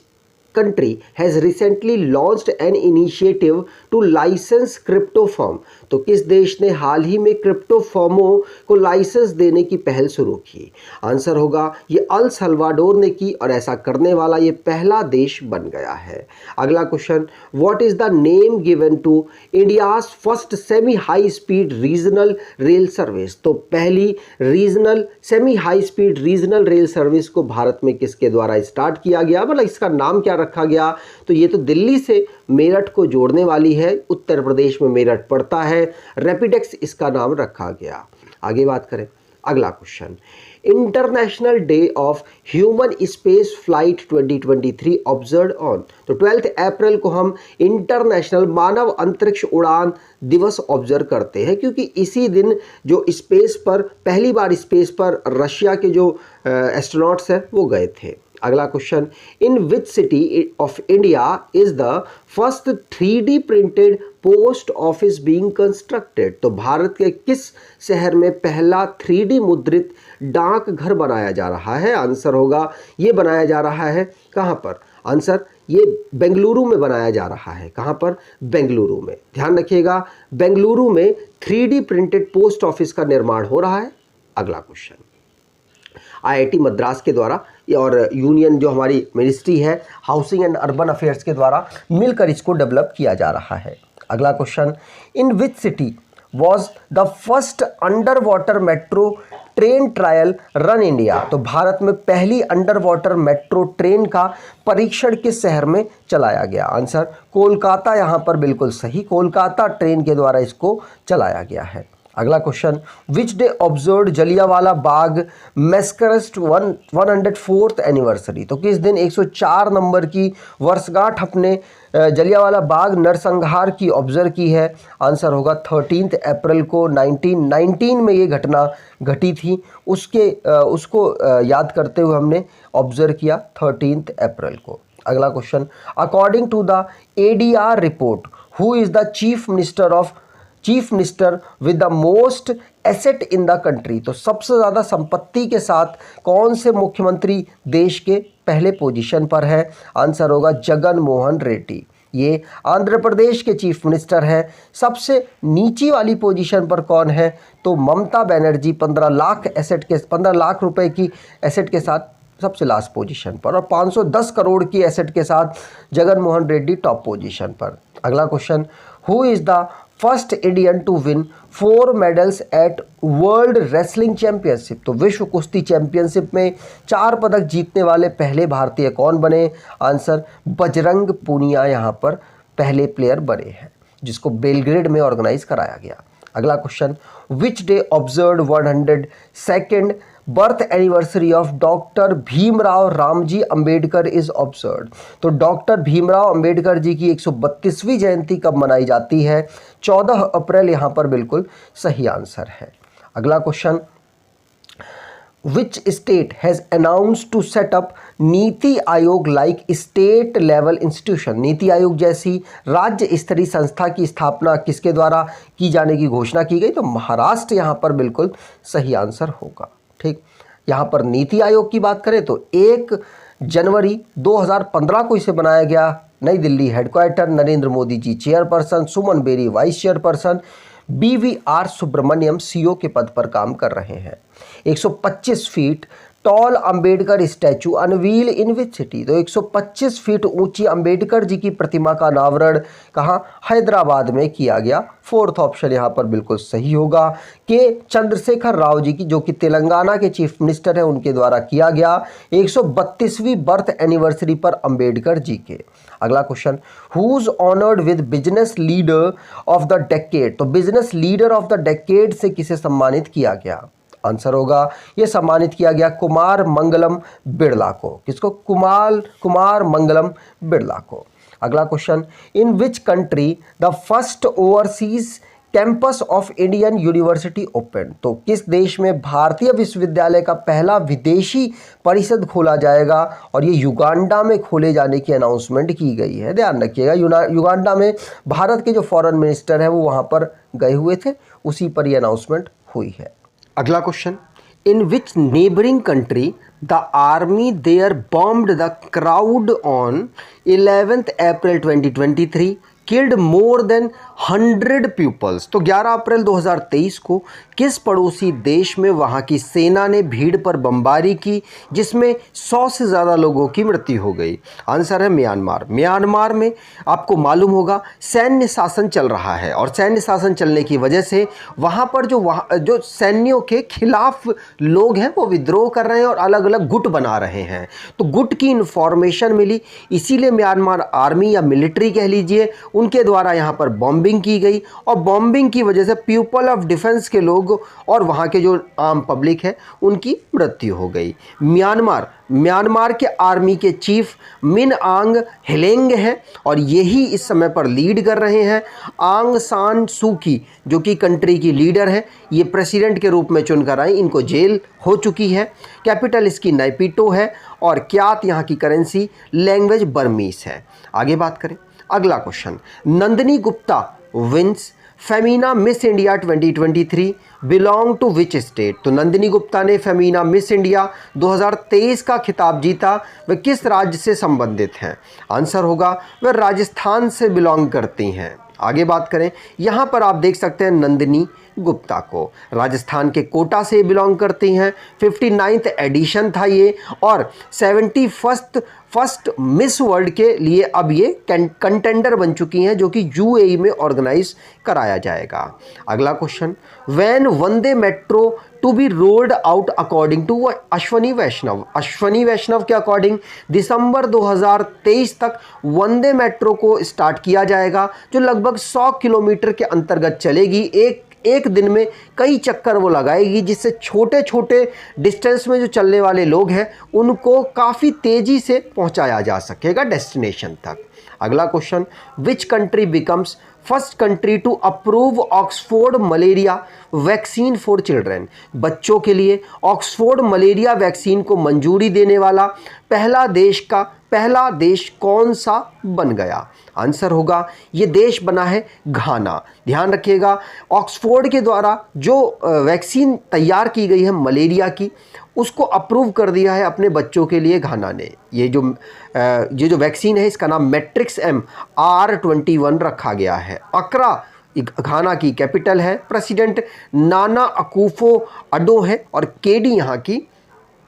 country has recently launched an initiative to license crypto firm। तो किस देश ने हाल ही में क्रिप्टो फर्मों को लाइसेंस देने की पहल शुरू की? आंसर होगा ये अल सल्वाडोर ने की और ऐसा करने वाला ये पहला देश बन गया है। अगला question, what is the name given to India's first semi high speed regional rail service. तो पहली regional semi high speed regional rail service को भारत में किसके द्वारा स्टार्ट किया गया, मतलब इसका नाम क्या रखा गया? तो ये तो दिल्ली से मेरठ को जोड़ने वाली है, उत्तर प्रदेश में मेरठ पड़ता है, रैपिडेक्स इसका नाम रखा गया। आगे बात करें, अगला question, international day of human space flight 2023 observe on. तो 12 अप्रैल को हम इंटरनेशनल मानव अंतरिक्ष उड़ान दिवस ऑब्जर्व करते हैं क्योंकि इसी दिन जो स्पेस पर पहली बार स्पेस पर रशिया के जो एस्ट्रोनॉट्स हैं वो गए थे। अगला question, in which city of India is the first 3D printed post office being constructed. तो भारत के किस शहर में पहला 3D मुद्रित डाक घर बनाया जा रहा है? आंसर होगा ये बनाया जा रहा है कहाँ पर? आंसर ये बेंगलुरु में बनाया जा रहा है। कहाँ पर? बेंगलुरु में। ध्यान रखिएगा, बेंगलुरु में 3D प्रिंटेड पोस्ट ऑफिस का निर्माण हो रहा है। अगला क्वेश्चन, आईआईटी मद्रास के द्वारा और यूनियन जो हमारी मिनिस्ट्री है हाउसिंग एंड अर्बन अफेयर्स के द्वारा मिलकर इसको डेवलप किया जा रहा है। अगला question, in which city was the first under water metro train trial run India. तो भारत में पहली अंडर वाटर मेट्रो ट्रेन का परीक्षण किस शहर में चलाया गया? आंसर कोलकाता, यहाँ पर बिल्कुल सही, कोलकाता ट्रेन के द्वारा इसको चलाया गया है। अगला question, which day observe Jallianwala Bagh massacre 104th anniversary. तो किस दिन 104 नंबर की वर्षगांठ अपने जलियांवाला बाग नरसंहार की ऑब्जर्व की है? आंसर होगा 13 अप्रैल को 1919 में ये घटना घटी थी, उसको याद करते हुए हमने ऑब्जर्व किया 13 अप्रैल को। अगला question, according to the ADR report who is the chief minister with the most asset in the country. तो सबसे ज़्यादा संपत्ति के साथ कौन से मुख्यमंत्री देश के पहले पोजीशन पर है? आंसर होगा जगन मोहन रेड्डी, ये आंध्र प्रदेश के चीफ मिनिस्टर हैं। सबसे नीची वाली पोजीशन पर कौन है? तो ममता बनर्जी 15 लाख रुपए की एसेट के साथ सबसे लास्ट पोजीशन पर, और 510 करोड़ की एसेट के साथ जगन मोहन रेड्डी टॉप पोजीशन पर। अगला question, who is the first Indian to win 4 medals at world wrestling championship. तो विश्व कुश्ती चैंपियनशिप में 4 पदक जीतने वाले पहले भारतीय कौन बने? आंसर बजरंग पूनिया यहाँ पर पहले प्लेयर बने हैं, जिसको बेलग्रेड में ऑर्गेनाइज कराया गया। अगला question, which day observe 102nd birth anniversary of doctor Bhimrao Ramji Ambedkar is observe. तो डॉक्टर भीमराव अंबेडकर जी की 132वीं जयंती कब मनाई जाती है? 14 अप्रैल यहाँ पर बिल्कुल सही आंसर है। अगला question, which state has announced to set up NITI Aayog like state level institution. NITI Aayog जैसी राज्य स्तरीय संस्था की स्थापना किसके द्वारा की जाने की घोषणा की गई? तो महाराष्ट्र यहाँ पर बिल्कुल सही आंसर होगा। ठीक, यहाँ पर नीति आयोग की बात करें तो 1 जनवरी 2015 को इसे बनाया गया। नई Delhi headquarter, Narendra Modi ji chairperson, Suman Beri vice chairperson, BVR Subrahmanyam CEO के पद पर काम कर रहे हैं। 125 feet tall Ambedkar statue unveil in which city. तो 125 फीट ऊंची अंबेडकर जी की प्रतिमा का अनावरण कहाँ? हैदराबाद में किया गया। 4th ऑप्शन यहाँ पर बिल्कुल सही होगा, के चंद्रशेखर राव जी की, जो कि तेलंगाना के चीफ मिनिस्टर हैं, उनके द्वारा किया गया 132वीं बर्थ एनिवर्सरी पर अंबेडकर जी के। अगला question, whose honoured with business leader of the decade. तो business leader of the decade से किसे सम्मानित किया गया? आंसर होगा ये सम्मानित किया गया कुमार मंगलम बिरला को। किसको? कुमार मंगलम बिरला को। अगला question, in which country the first overseas campus of Indian university open. तो किस देश में भारतीय विश्वविद्यालय का पहला विदेशी परिषद खोला जाएगा, और ये युगांडा में खोले जाने की अनाउंसमेंट की गई है। ध्यान रखिएगा, युगांडा में भारत के जो फॉरेन मिनिस्टर हैं वो वहाँ पर गए हुए थे, उसी पर ये अनाउंसमेंट हुई है। अगला question, in which neighbouring country the army there bombed the crowd on 11 April 2023 killed more than 100 peoples. तो 11 अप्रैल 2023 को किस पड़ोसी देश में वहाँ की सेना ने भीड़ पर बमबारी की जिसमें 100 से ज़्यादा लोगों की मृत्यु हो गई? आंसर है म्यांमार। म्यांमार में आपको मालूम होगा सैन्य शासन चल रहा है, और सैन्य शासन चलने की वजह से वहाँ पर जो सैन्यों के खिलाफ लोग हैं वो विद्रोह कर रहे हैं और अलग अलग गुट बना रहे हैं। तो गुट की इन्फॉर्मेशन मिली, इसीलिए म्यांमार आर्मी या मिलिट्री कह लीजिए, उनके द्वारा यहाँ पर बॉम्बिंग की गई, और बॉम्बिंग की वजह से पीपल ऑफ डिफेंस के लोग और वहाँ के जो आम पब्लिक है उनकी मृत्यु हो गई। म्यांमार के आर्मी के चीफ मिन आंग हेलेंग हैं, और यही इस समय पर लीड कर रहे हैं। आंग सान सू की जो कि कंट्री की लीडर है, ये प्रेसिडेंट के रूप में चुनकर आई, इनको जेल हो चुकी है। कैपिटल इसकी नैपीटो है, और क्यात यहाँ की करेंसी लैंग्वेज बर्मीस है। आगे बात करें, अगला question, Nandini Gupta wins Femina Miss India 2023 belong to which state. तो नंदिनी गुप्ता ने फेमिना मिस इंडिया 2023 का खिताब जीता, वे किस राज्य से संबंधित हैं? आंसर होगा वे राजस्थान से बिलोंग करती हैं। आगे बात करें, यहाँ पर आप देख सकते हैं नंदिनी गुप्ता को राजस्थान के कोटा से बिलोंग करती हैं। 59th एडिशन था ये, और 71st मिस वर्ल्ड के लिए अब ये कंटेंडर बन चुकी हैं, जो कि यूएई में ऑर्गेनाइज कराया जाएगा। अगला question, when Vande metro to be rolled out according to Ashwini Vaishnaw के अकॉर्डिंग दिसंबर 2023 तक वंदे मेट्रो को स्टार्ट किया जाएगा, जो लगभग 100 किलोमीटर के अंतर्गत चलेगी। एक दिन में कई चक्कर वो लगाएगी, जिससे छोटे छोटे डिस्टेंस में जो चलने वाले लोग हैं उनको काफ़ी तेज़ी से पहुंचाया जा सकेगा डेस्टिनेशन तक। अगला question, which country becomes first country to approve Oxford malaria vaccine for children. बच्चों के लिए ऑक्सफोर्ड मलेरिया वैक्सीन को मंजूरी देने वाला पहला देश कौन सा बन गया? आंसर होगा ये देश बना है घाना। ध्यान रखिएगा, ऑक्सफोर्ड के द्वारा जो वैक्सीन तैयार की गई है मलेरिया की, उसको अप्रूव कर दिया है अपने बच्चों के लिए घाना ने। ये जो वैक्सीन है इसका नाम मैट्रिक्स-M R21 रखा गया है। अक्रा घाना की कैपिटल है। प्रेसिडेंट नाना अकूफो अडो है, और केडी यहाँ की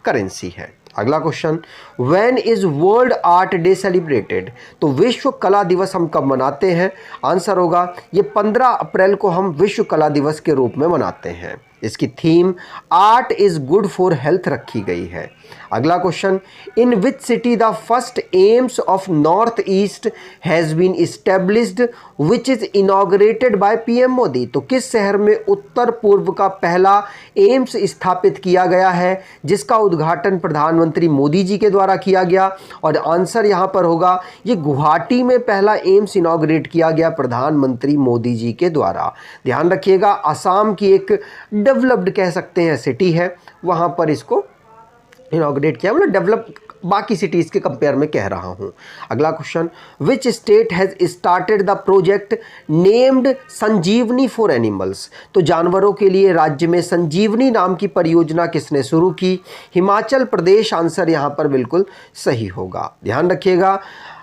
करेंसी है। अगला question, when is world art day celebrated. तो विश्व कला दिवस हम कब मनाते हैं? आंसर होगा ये 15 अप्रैल को हम विश्व कला दिवस के रूप में मनाते हैं। इसकी theme art is good for health रखी गई है। अगला question, in which city the first AIIMS of North East has been established which is inaugurated by PM Modi. तो किस शहर में उत्तर पूर्व का पहला एम्स स्थापित किया गया है, जिसका उद्घाटन प्रधानमंत्री मोदी जी के द्वारा किया गया? और आंसर यहाँ पर होगा ये गुवाहाटी में पहला एम्स इनॉग्रेट किया गया प्रधानमंत्री मोदी जी के द्वारा। ध्यान रखिएगा, असम की एक डेवलप्ड कह सकते हैं सिटी है, वहाँ पर इसको इनॉग्रेट किया, मतलब डेवलप बाकी सिटीज़ के कंपेयर में कह रहा हूँ। अगला question, which state has started the project named Sanjeevani for animals. तो जानवरों के लिए राज्य में संजीवनी नाम की परियोजना किसने शुरू की? हिमाचल प्रदेश। आंसर यहाँ पर बिल्कुल सही होगा। ध्यान रखिएगा,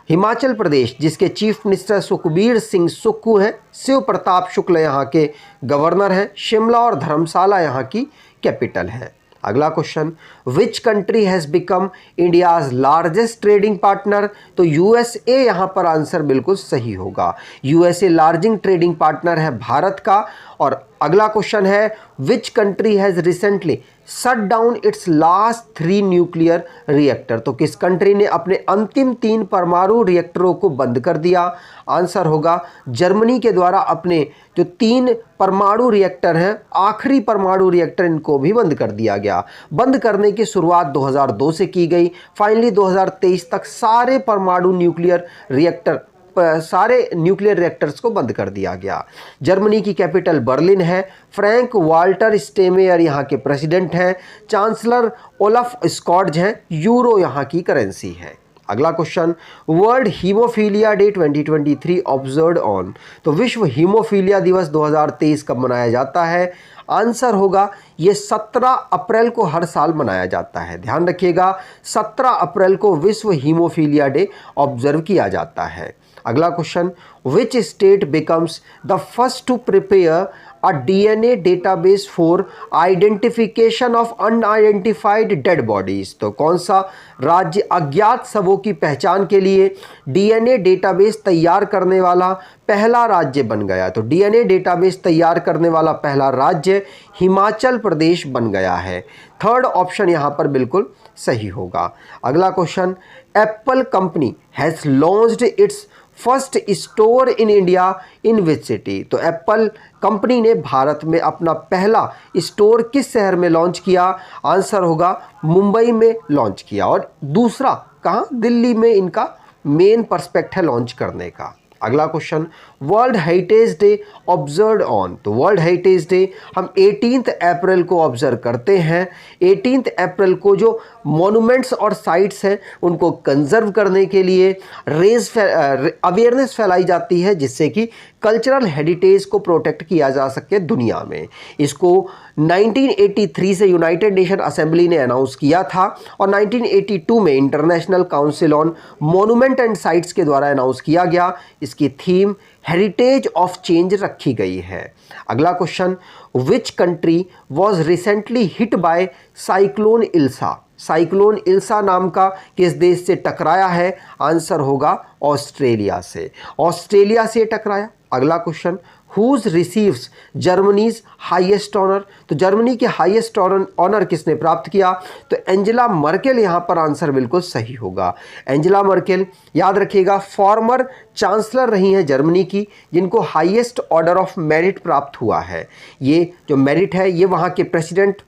हिमाचल प्रदेश जिसके चीफ मिनिस्टर सुखबीर सिंह सुक्खू हैं, शिव प्रताप शुक्ल यहाँ के गवर्नर हैं, शिमला और धर्मशाला यहाँ की कैपिटल है। अगला question, which country has become India's largest trading partner. तो यूएसए यहाँ पर आंसर बिल्कुल सही होगा। यूएसए लार्जिंग ट्रेडिंग पार्टनर है भारत का। और अगला क्वेश्चन है, which country has recently shut down it's last 3 nuclear reactor. तो किस कंट्री ने अपने अंतिम 3 परमाणु रिएक्टरों को बंद कर दिया? आंसर होगा जर्मनी के द्वारा अपने जो 3 परमाणु रिएक्टर हैं, आखिरी परमाणु रिएक्टर, इनको भी बंद कर दिया गया। बंद करने की शुरुआत 2002 से की गई। फाइनली 2023 तक सारे परमाणु न्यूक्लियर रिएक्टर सारे न्यूक्लियर रिएक्टर्स को बंद कर दिया गया। जर्मनी की कैपिटल बर्लिन है। फ्रैंक वाल्टर स्टेमेयर यहाँ के प्रेसिडेंट हैं। चांसलर ओलफ स्कॉर्च हैं। यूरो यहाँ की करेंसी है। अगला question, world haemophilia day 2023 observed on. तो विश्व हीमोफीलिया दिवस 2023 कब मनाया जाता है? आंसर होगा ये 17 अप्रैल को हर साल मनाया जाता है। ध्यान रखिएगा, 17 अप्रैल को विश्व हीमोफीलिया डे ऑब्जर्व किया जाता है। अगला question, which state becomes the first to prepare a DNA database for identification of unidentified dead bodies। तो कौन सा राज्य अज्ञात शवों की पहचान के लिए DNA डेटाबेस तैयार करने वाला पहला राज्य बन गया? तो DNA डेटाबेस तैयार करने वाला पहला राज्य हिमाचल प्रदेश बन गया है। थर्ड ऑप्शन यहाँ पर बिल्कुल सही होगा। अगला question, Apple company has launched it's first store in India in which city. तो एप्पल कंपनी ने भारत में अपना पहला स्टोर किस शहर में लॉन्च किया? आंसर होगा मुंबई में लॉन्च किया। और दूसरा कहाँ? दिल्ली में इनका मेन पर्सपेक्ट है लॉन्च करने का। अगला question, world heritage day observe on. तो वर्ल्ड हेरिटेज डे हम 18 अप्रैल को ऑब्जर्व करते हैं। 18 अप्रैल को जो मॉन्यूमेंट्स और साइट्स हैं उनको कंजर्व करने के लिए अवेयरनेस फैलाई जाती है, जिससे कि कल्चरल हेरिटेज को प्रोटेक्ट किया जा सके दुनिया में। इसको 1983 से यूनाइटेड नेशन असेंबली ने अनाउंस किया था और 1982 में international council on monument and sites के द्वारा अनाउंस किया गया। इसकी थीम हेरिटेज ऑफ चेंज रखी गई है। अगला question, which country was recently hit by cyclone Ilsa. Cyclone Ilsa नाम का किस देश से टकराया है? आंसर होगा ऑस्ट्रेलिया से। ऑस्ट्रेलिया से टकराया। अगला question, whose receives Germany's highest honour. तो जर्मनी के हाईएस्ट ऑनर किसने प्राप्त किया? तो एंजेला मर्केल यहाँ पर आंसर बिल्कुल सही होगा। एंजेला मर्केल, याद रखिएगा, फॉर्मर चांसलर रही हैं जर्मनी की, जिनको हाईएस्ट ऑर्डर ऑफ मेरिट प्राप्त हुआ है। ये जो मेरिट है ये वहाँ के प्रेसिडेंट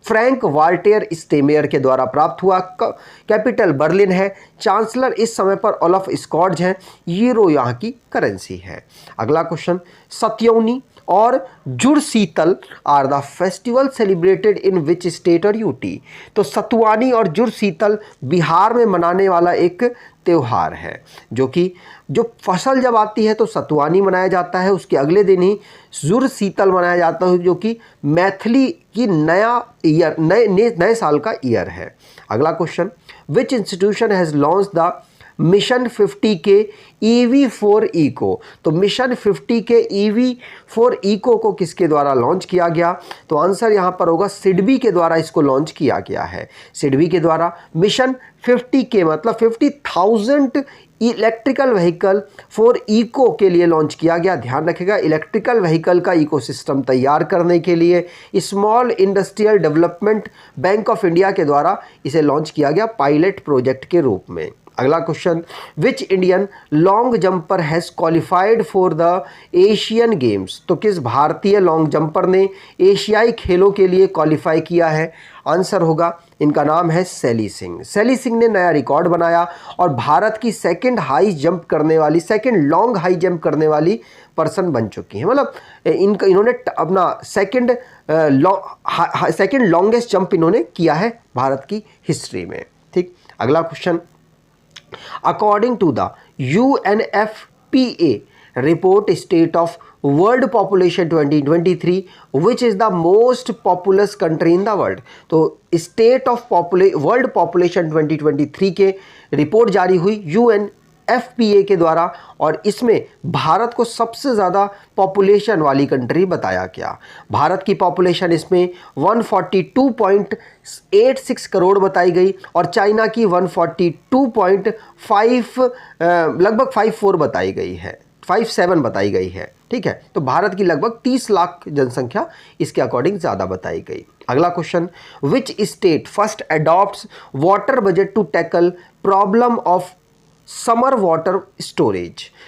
फ्रैंक वाल्टर स्टेमेयर के द्वारा प्राप्त हुआ। कैपिटल बर्लिन है। चांसलर इस समय पर ओलफ स्कॉर्च हैं। यूरो यहाँ की करेंसी है। अगला क्वेश्चन, सत्यौनी और Jur Sital are the festival celebrated in which state और यूटी। तो सतुआनी और जुड़शीतल बिहार में मनाने वाला एक त्यौहार है, जो कि जो फसल जब आती है तो सतुआनी मनाया जाता है, उसके अगले दिन ही जुड़शीतल मनाया जाता है, जो कि मैथिली की नए साल का ईयर है। अगला question, which institution has launch the mission 50 के EV फॉर इको। तो मिशन 50 के EV फॉर इको को किसके द्वारा लॉन्च किया गया? तो आंसर यहाँ पर होगा सिडबी के द्वारा इसको लॉन्च किया गया है। सिडबी के द्वारा मिशन 50 के मतलब 50,000 इलेक्ट्रिकल व्हीकल फॉर इको के लिए लॉन्च किया गया। ध्यान रखिएगा, इलेक्ट्रिकल व्हीकल का इकोसिस्टम तैयार करने के लिए small industrial development bank of India के द्वारा इसे लॉन्च किया गया पायलट प्रोजेक्ट के रूप में। अगला question, which Indian long jumper has qualified for the Asian games. तो किस भारतीय लॉन्ग जंपर ने एशियाई खेलों के लिए क्वालिफाई किया है? आंसर होगा, इनका नाम है सैली सिंह। सैली सिंह ने नया रिकॉर्ड बनाया और भारत की सेकंड लॉन्ग हाई जंप करने वाली पर्सन बन चुकी हैं। मतलब इन्होंने अपना सेकंड लॉन्गेस्ट जंप इन्होंने किया है भारत की हिस्ट्री में। ठीक, अगला question, according to the UNFPA report state of world population 2023 which is the most populous country in the world। तो स्टेट ऑफ वर्ल्ड पॉपुलेशन 2023 के रिपोर्ट जारी हुई UNFPA के द्वारा और इसमें भारत को सबसे ज़्यादा पॉपुलेशन वाली कंट्री बताया गया। भारत की पॉपुलेशन इसमें 142.86 करोड़ बताई गई और चाइना की 142.5 लगभग 54 बताई गई है, 57 बताई गई है। ठीक है, तो भारत की लगभग 30 लाख जनसंख्या इसके अकॉर्डिंग ज़्यादा बताई गई। अगला question, which state first adopts water budget to tackle problem of summer water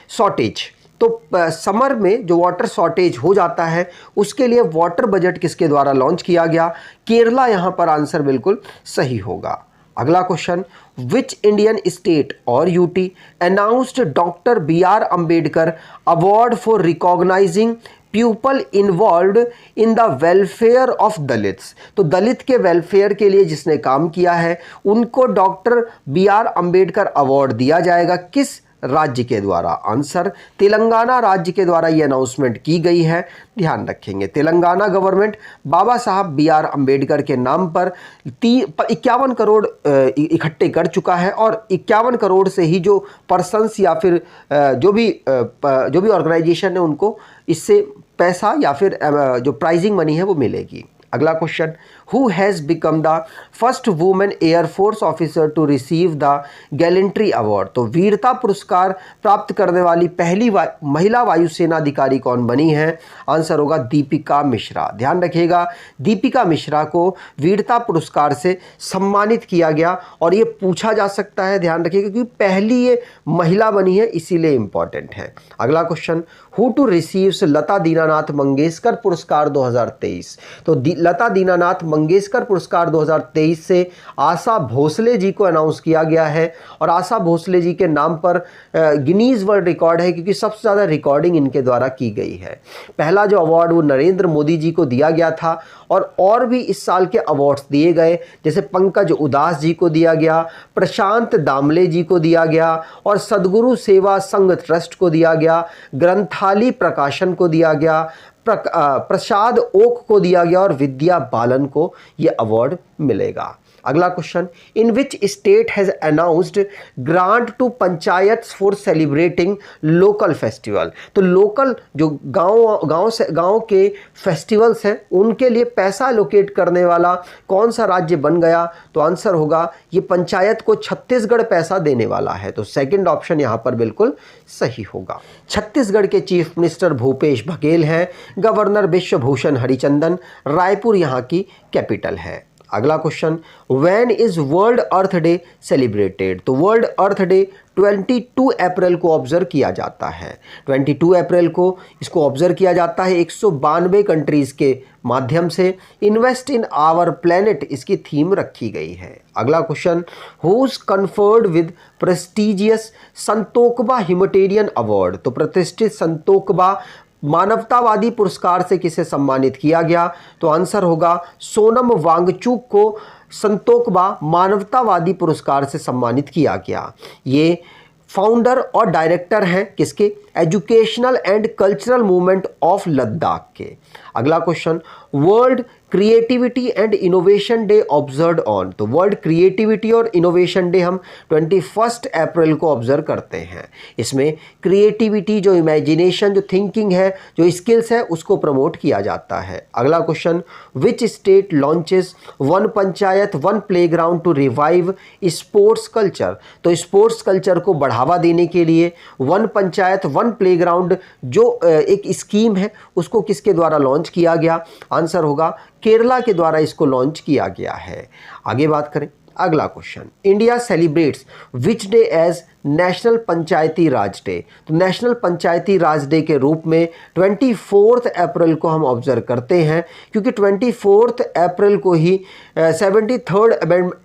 shortage. तो समर में जो वाटर शॉर्टेज हो जाता है उसके लिए वाटर बजट किसके द्वारा लॉन्च किया गया? केरला यहाँ पर आंसर बिल्कुल सही होगा। अगला क्वेश्चन, विच इंडियन स्टेट और UT announced doctor B.R. Ambedkar award for recognising people involved in the welfare of Dalits. तो दलित के वेलफेयर के लिए जिसने काम किया है उनको डॉक्टर B.R. अम्बेडकर अवार्ड दिया जाएगा। किस राज्य के द्वारा? आंसर तेलंगाना राज्य के द्वारा ये अनाउंसमेंट की गई है। ध्यान रखेंगे तेलंगाना गवर्नमेंट बाबा साहब B.R. अम्बेडकर के नाम पर 51 करोड़ इकट्ठे कर चुका है और 51 करोड़ से ही जो पर्सन्स या फिर जो भी ऑर्गेनाइजेशन है उनको इससे पैसा या फिर जो प्राइजिंग मनी है वो मिलेगी। अगला question, who has become the first women air force officer to receive the gallantry award. तो वीरता पुरस्कार प्राप्त करने वाली पहली महिला वायुसेना अधिकारी कौन बनी है? आंसर होगा दीपिका मिश्रा। ध्यान रखिएगा दीपिका मिश्रा को वीरता पुरस्कार से सम्मानित किया गया और ये पूछा जा सकता है, ध्यान रखिएगा क्योंकि पहली ये महिला बनी है इसीलिए इंपॉर्टेंट है। अगला क्वेश्चन, हु टू रिसीव्स लता दीनानाथ मंगेशकर पुरस्कार 2023। तो लता दीनानाथ मंगेशकर पुरस्कार 2023 से आशा भोसले जी को अनाउंस किया गया है और आशा भोसले जी के नाम पर गिनीज वर्ल्ड रिकॉर्ड है क्योंकि सबसे ज़्यादा रिकॉर्डिंग इनके द्वारा की गई है। पहला जो अवार्ड वो नरेंद्र मोदी जी को दिया गया था और भी इस साल के अवार्ड्स दिए गए, जैसे पंकज उदास जी को दिया गया, प्रशांत दामले जी को दिया गया और सदगुरु सेवा संघ ट्रस्ट को दिया गया, ग्रंथाली प्रकाशन को दिया गया, प्रसाद ओक को दिया गया और विद्या बालन को यह अवार्ड मिलेगा। अगला question, in which state has announced grant to panchayats for celebrating local festival. तो लोकल जो गांव के फेस्टिवल्स हैं उनके लिए पैसा एलोकेट करने वाला कौन सा राज्य बन गया? तो आंसर होगा ये पंचायत को छत्तीसगढ़ पैसा देने वाला है। तो सेकंड ऑप्शन यहां पर बिल्कुल सही होगा। छत्तीसगढ़ के चीफ मिनिस्टर भूपेश बघेल हैं, गवर्नर विश्वभूषण हरिचंदन, रायपुर यहां की कैपिटल है। अगला question, when is world earth day celebrated. तो वर्ल्ड अर्थ डे 22 अप्रैल को ऑब्जर्व किया जाता है। 22 अप्रैल को इसको ऑब्जर्व किया जाता है 192 कंट्रीज़ के माध्यम से। इन्वेस्ट इन आवर प्लेनेट इसकी थीम रखी गई है। अगला question, whose conferred with prestigious Santokba humanitarian award. तो प्रतिष्ठित संतोकबा मानवतावादी पुरस्कार से किसे सम्मानित किया गया? तो आंसर होगा सोनम वांगचुक को संतोकबा मानवतावादी पुरस्कार से सम्मानित किया गया। ये फाउंडर और डायरेक्टर हैं किसके? Educational and cultural movement of Ladakh के। अगला question, world creativity and innovation day observe on. तो वर्ल्ड क्रिएटिविटी और इनोवेशन डे हम 21 अप्रैल को ऑब्जर्व करते हैं। इसमें क्रिएटिविटी जो इमेजिनेशन, जो थिंकिंग है, जो स्किल्स है उसको प्रमोट किया जाता है। अगला question, which state launches one panchayat one playground to revive sports culture. तो स्पोर्ट्स कल्चर को बढ़ावा देने के लिए वन पंचायत वन प्लेग्राउंड जो एक स्कीम है उसको किसके द्वारा लॉन्च किया गया? आंसर होगा केरला के द्वारा इसको लॉन्च किया गया है। आगे बात करें, अगला question, India celebrates which day as national panchayati raj day. तो नेशनल पंचायती राज डे के रूप में 24 अप्रैल को हम ऑब्जर्व करते हैं क्योंकि 24 अप्रैल को ही 73rd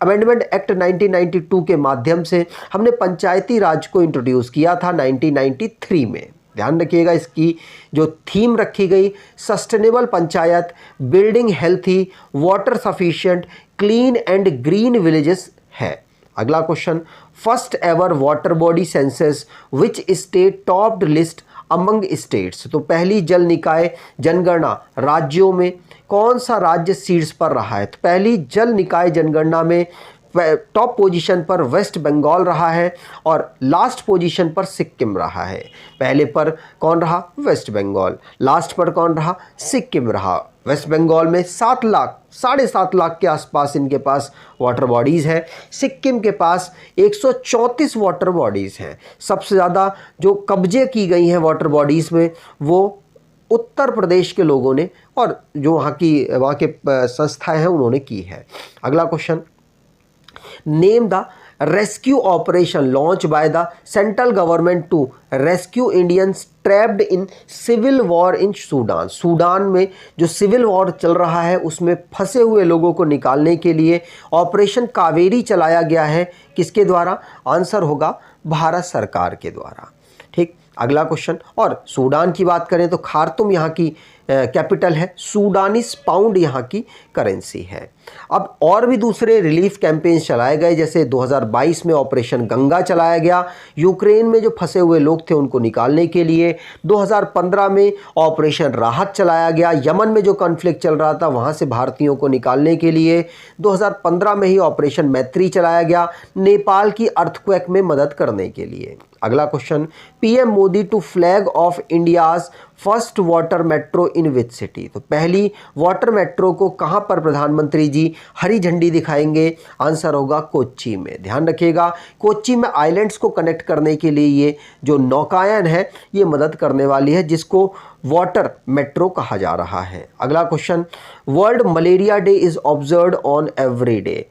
अमेंडमेंट एक्ट 1992 के माध्यम से हमने पंचायती राज को इंट्रोड्यूस किया था 1993 में। ध्यान रखिएगा इसकी जो थीम रखी गई sustainable panchayat, building healthy, water sufficient, clean and green villages है। अगला question, first ever water body census which state topped list among states. तो पहली जल निकाय जनगणना राज्यों में कौन सा राज्य शीर्ष पर रहा है? तो पहली जल निकाय जनगणना में टॉप पोजीशन पर वेस्ट बंगाल रहा है और लास्ट पोजीशन पर सिक्किम रहा है। पहले पर कौन रहा? वेस्ट बंगाल। लास्ट पर कौन रहा? सिक्किम रहा। वेस्ट बंगाल में 7 लाख 7.5 लाख के आसपास इनके पास वाटर बॉडीज़ है। सिक्किम के पास 134 वाटर बॉडीज़ हैं। सबसे ज़्यादा जो कब्जे की गई हैं वाटर बॉडीज़ में वो उत्तर प्रदेश के लोगों ने और जो वहाँ के संस्थाएं हैं उन्होंने की है। अगला question, name the rescue operation launch by the central government to rescue Indians trapped in civil war in Sudan. Sudan में जो सिविल वॉर चल रहा है उसमें फंसे हुए लोगों को निकालने के लिए ऑपरेशन कावेरी चलाया गया है। किसके द्वारा? आंसर होगा भारत सरकार के द्वारा। ठीक, अगला क्वेश्चन। और सूडान की बात करें तो खार्तूम यहाँ की कैपिटल है, सूडानीस पाउंड यहाँ की करेंसी है। अब और भी दूसरे रिलीफ कैंपेन्स चलाए गए, जैसे 2022 में ऑपरेशन गंगा चलाया गया, यूक्रेन में जो फंसे हुए लोग थे उनको निकालने के लिए। 2015 में ऑपरेशन राहत चलाया गया, यमन में जो कॉन्फ्लिक्ट चल रहा था वहाँ से भारतीयों को निकालने के लिए। 2015 में ही ऑपरेशन मैत्री चलाया गया, नेपाल की अर्थक्वेक में मदद करने के लिए। अगला question, PM Modi to flag off India's first water metro in which city. तो पहली वाटर मेट्रो को कहां पर प्रधानमंत्री जी हरी झंडी दिखाएंगे? आंसर होगा कोच्चि में। ध्यान रखिएगा, कोच्चि में आइलैंड्स को कनेक्ट करने के लिए ये जो नौकायन है ये मदद करने वाली है, जिसको वाटर मेट्रो कहा जा रहा है। अगला question, world malaria day is observed on every day,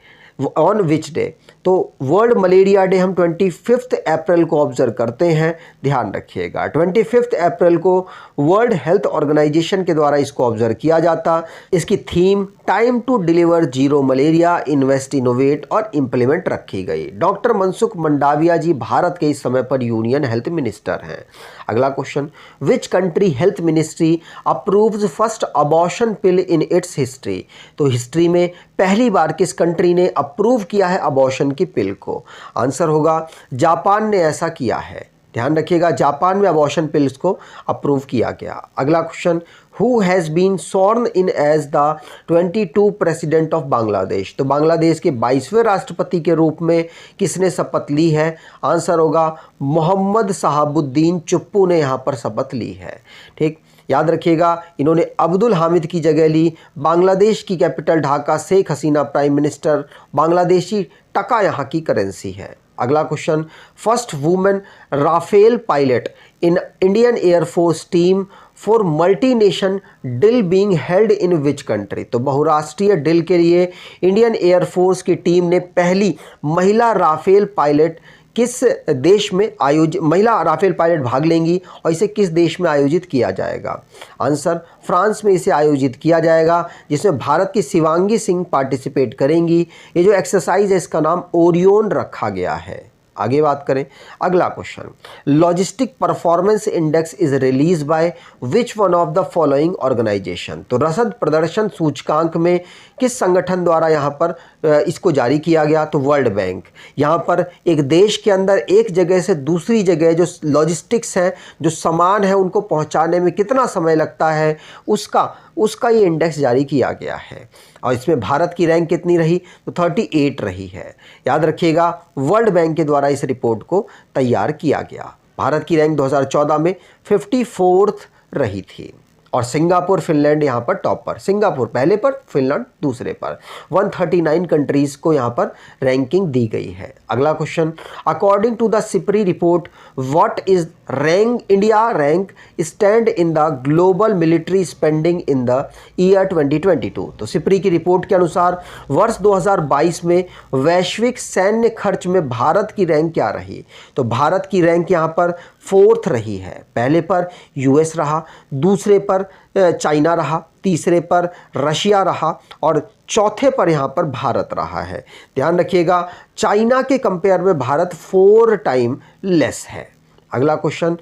on which day? तो वर्ल्ड मलेरिया डे हम 25 अप्रैल को ऑब्जर्व करते हैं। ध्यान रखिएगा, 25 अप्रैल को वर्ल्ड हेल्थ ऑर्गेनाइजेशन के द्वारा इसको ऑब्जर्व किया जाता। इसकी theme time to deliver zero malaria, invest, innovate और इम्प्लीमेंट रखी गई। डॉक्टर मनसुख मंडाविया जी भारत के इस समय पर यूनियन हेल्थ मिनिस्टर हैं। अगला question, which country health ministry approves first abortion pill in its history? तो हिस्ट्री में पहली बार किस कंट्री ने अप्रूव किया है अबॉर्शन की पिल को? आंसर होगा जापान ने ऐसा किया है। ध्यान रखिएगा, जापान में अबॉर्शन पिल्स को अप्रूव किया गया। अगला question, who has been sworn in as the 22 president of Bangladesh? तो बांग्लादेश के 22वें राष्ट्रपति के रूप में किसने शपथ ली है? आंसर होगा मोहम्मद शहाबुद्दीन चुप्पू ने यहाँ पर शपथ ली है। ठीक, याद रखिएगा, इन्होंने अब्दुल हामिद की जगह ली। बांग्लादेश की capital Dhaka, Sheikh Hasina prime minister, Bangladeshi taka यहाँ की करेंसी है। अगला question, first women Rafale pilot in Indian air force team for multi nation drill being held in which country? तो बहुराष्ट्रीय डिल के लिए इंडियन एयरफोर्स की टीम ने पहली महिला राफेल पायलट किस देश में आयोजित, महिला राफेल पायलट भाग लेंगी और इसे किस देश में आयोजित किया जाएगा? आंसर, फ्रांस में इसे आयोजित किया जाएगा, जिसमें भारत की शिवांगी सिंह पार्टिसिपेट करेंगी। ये जो एक्सरसाइज है इसका नाम ओरियोन रखा गया है। आगे बात करें, अगला question, logistic performance index is release by which one of the following organisation? तो रसद प्रदर्शन सूचकांक में किस संगठन द्वारा यहाँ पर इसको जारी किया गया? तो वर्ल्ड बैंक। यहाँ पर एक देश के अंदर एक जगह से दूसरी जगह जो लॉजिस्टिक्स है, जो सामान है उनको पहुँचाने में कितना समय लगता है, उसका ये इंडेक्स जारी किया गया है। और इसमें भारत की रैंक कितनी रही? तो 38 रही है। याद रखिएगा, वर्ल्ड बैंक के द्वारा इस रिपोर्ट को तैयार किया गया। भारत की रैंक 2014 में 54th रही थी। और सिंगापुर, फिनलैंड यहाँ पर टॉप पर, सिंगापुर पहले पर, फिनलैंड दूसरे पर। 139 कंट्रीज को यहाँ पर रैंकिंग दी गई है। अगला question, according to the SIPRI report what is rank India rank stand in the global military spending in the year 2022? तो सिप्री की रिपोर्ट के अनुसार वर्ष 2022 में वैश्विक सैन्य खर्च में भारत की रैंक क्या रही? तो भारत की रैंक यहाँ पर 4th रही है। पहले पर यूएस रहा, दूसरे पर चाइना रहा, तीसरे पर रशिया रहा और चौथे पर यहाँ पर भारत रहा है। ध्यान रखिएगा, चाइना के कंपेयर में भारत 4 टाइम लेस है। अगला question,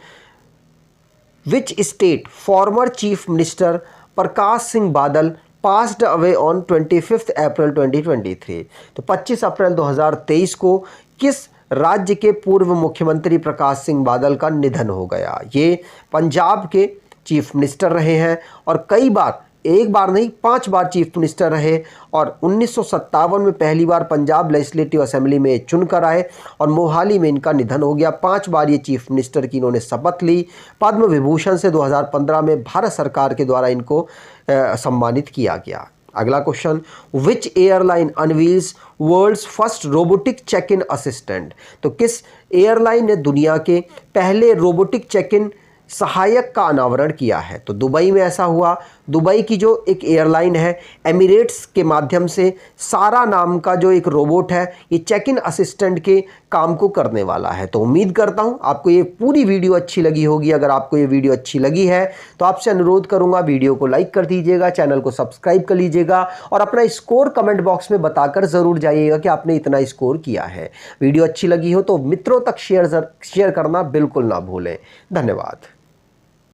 which state former chief minister Prakash Singh Badal passed away on 25 अप्रैल 2023? तो 25 अप्रैल 2023 को किस राज्य के पूर्व मुख्यमंत्री प्रकाश सिंह बादल का निधन हो गया? ये पंजाब के चीफ मिनिस्टर रहे हैं और कई बार, एक बार नहीं 5 बार चीफ मिनिस्टर रहे और 1957 में पहली बार पंजाब लेजिस्लेटिव असेंबली में चुनकर आए और मोहाली में इनका निधन हो गया। 5 बार ये चीफ मिनिस्टर की इन्होंने शपथ ली। पद्म विभूषण से 2015 में भारत सरकार के द्वारा इनको सम्मानित किया गया। अगला question, which airline unveils world's first robotic check in assistant? तो किस एयरलाइन ने दुनिया के पहले रोबोटिक चेक इन सहायक का अनावरण किया है? तो दुबई में ऐसा हुआ, दुबई की जो एक एयरलाइन है एमिरेट्स के माध्यम से सारा नाम का जो एक रोबोट है ये चेक इन असिस्टेंट के काम को करने वाला है। तो उम्मीद करता हूं आपको ये पूरी वीडियो अच्छी लगी होगी। अगर आपको ये वीडियो अच्छी लगी है तो आपसे अनुरोध करूंगा वीडियो को लाइक कर दीजिएगा, चैनल को सब्सक्राइब कर लीजिएगा और अपना स्कोर कमेंट बॉक्स में बताकर ज़रूर जाइएगा कि आपने इतना स्कोर किया है। वीडियो अच्छी लगी हो तो मित्रों तक शेयर करना बिल्कुल ना भूलें। धन्यवाद।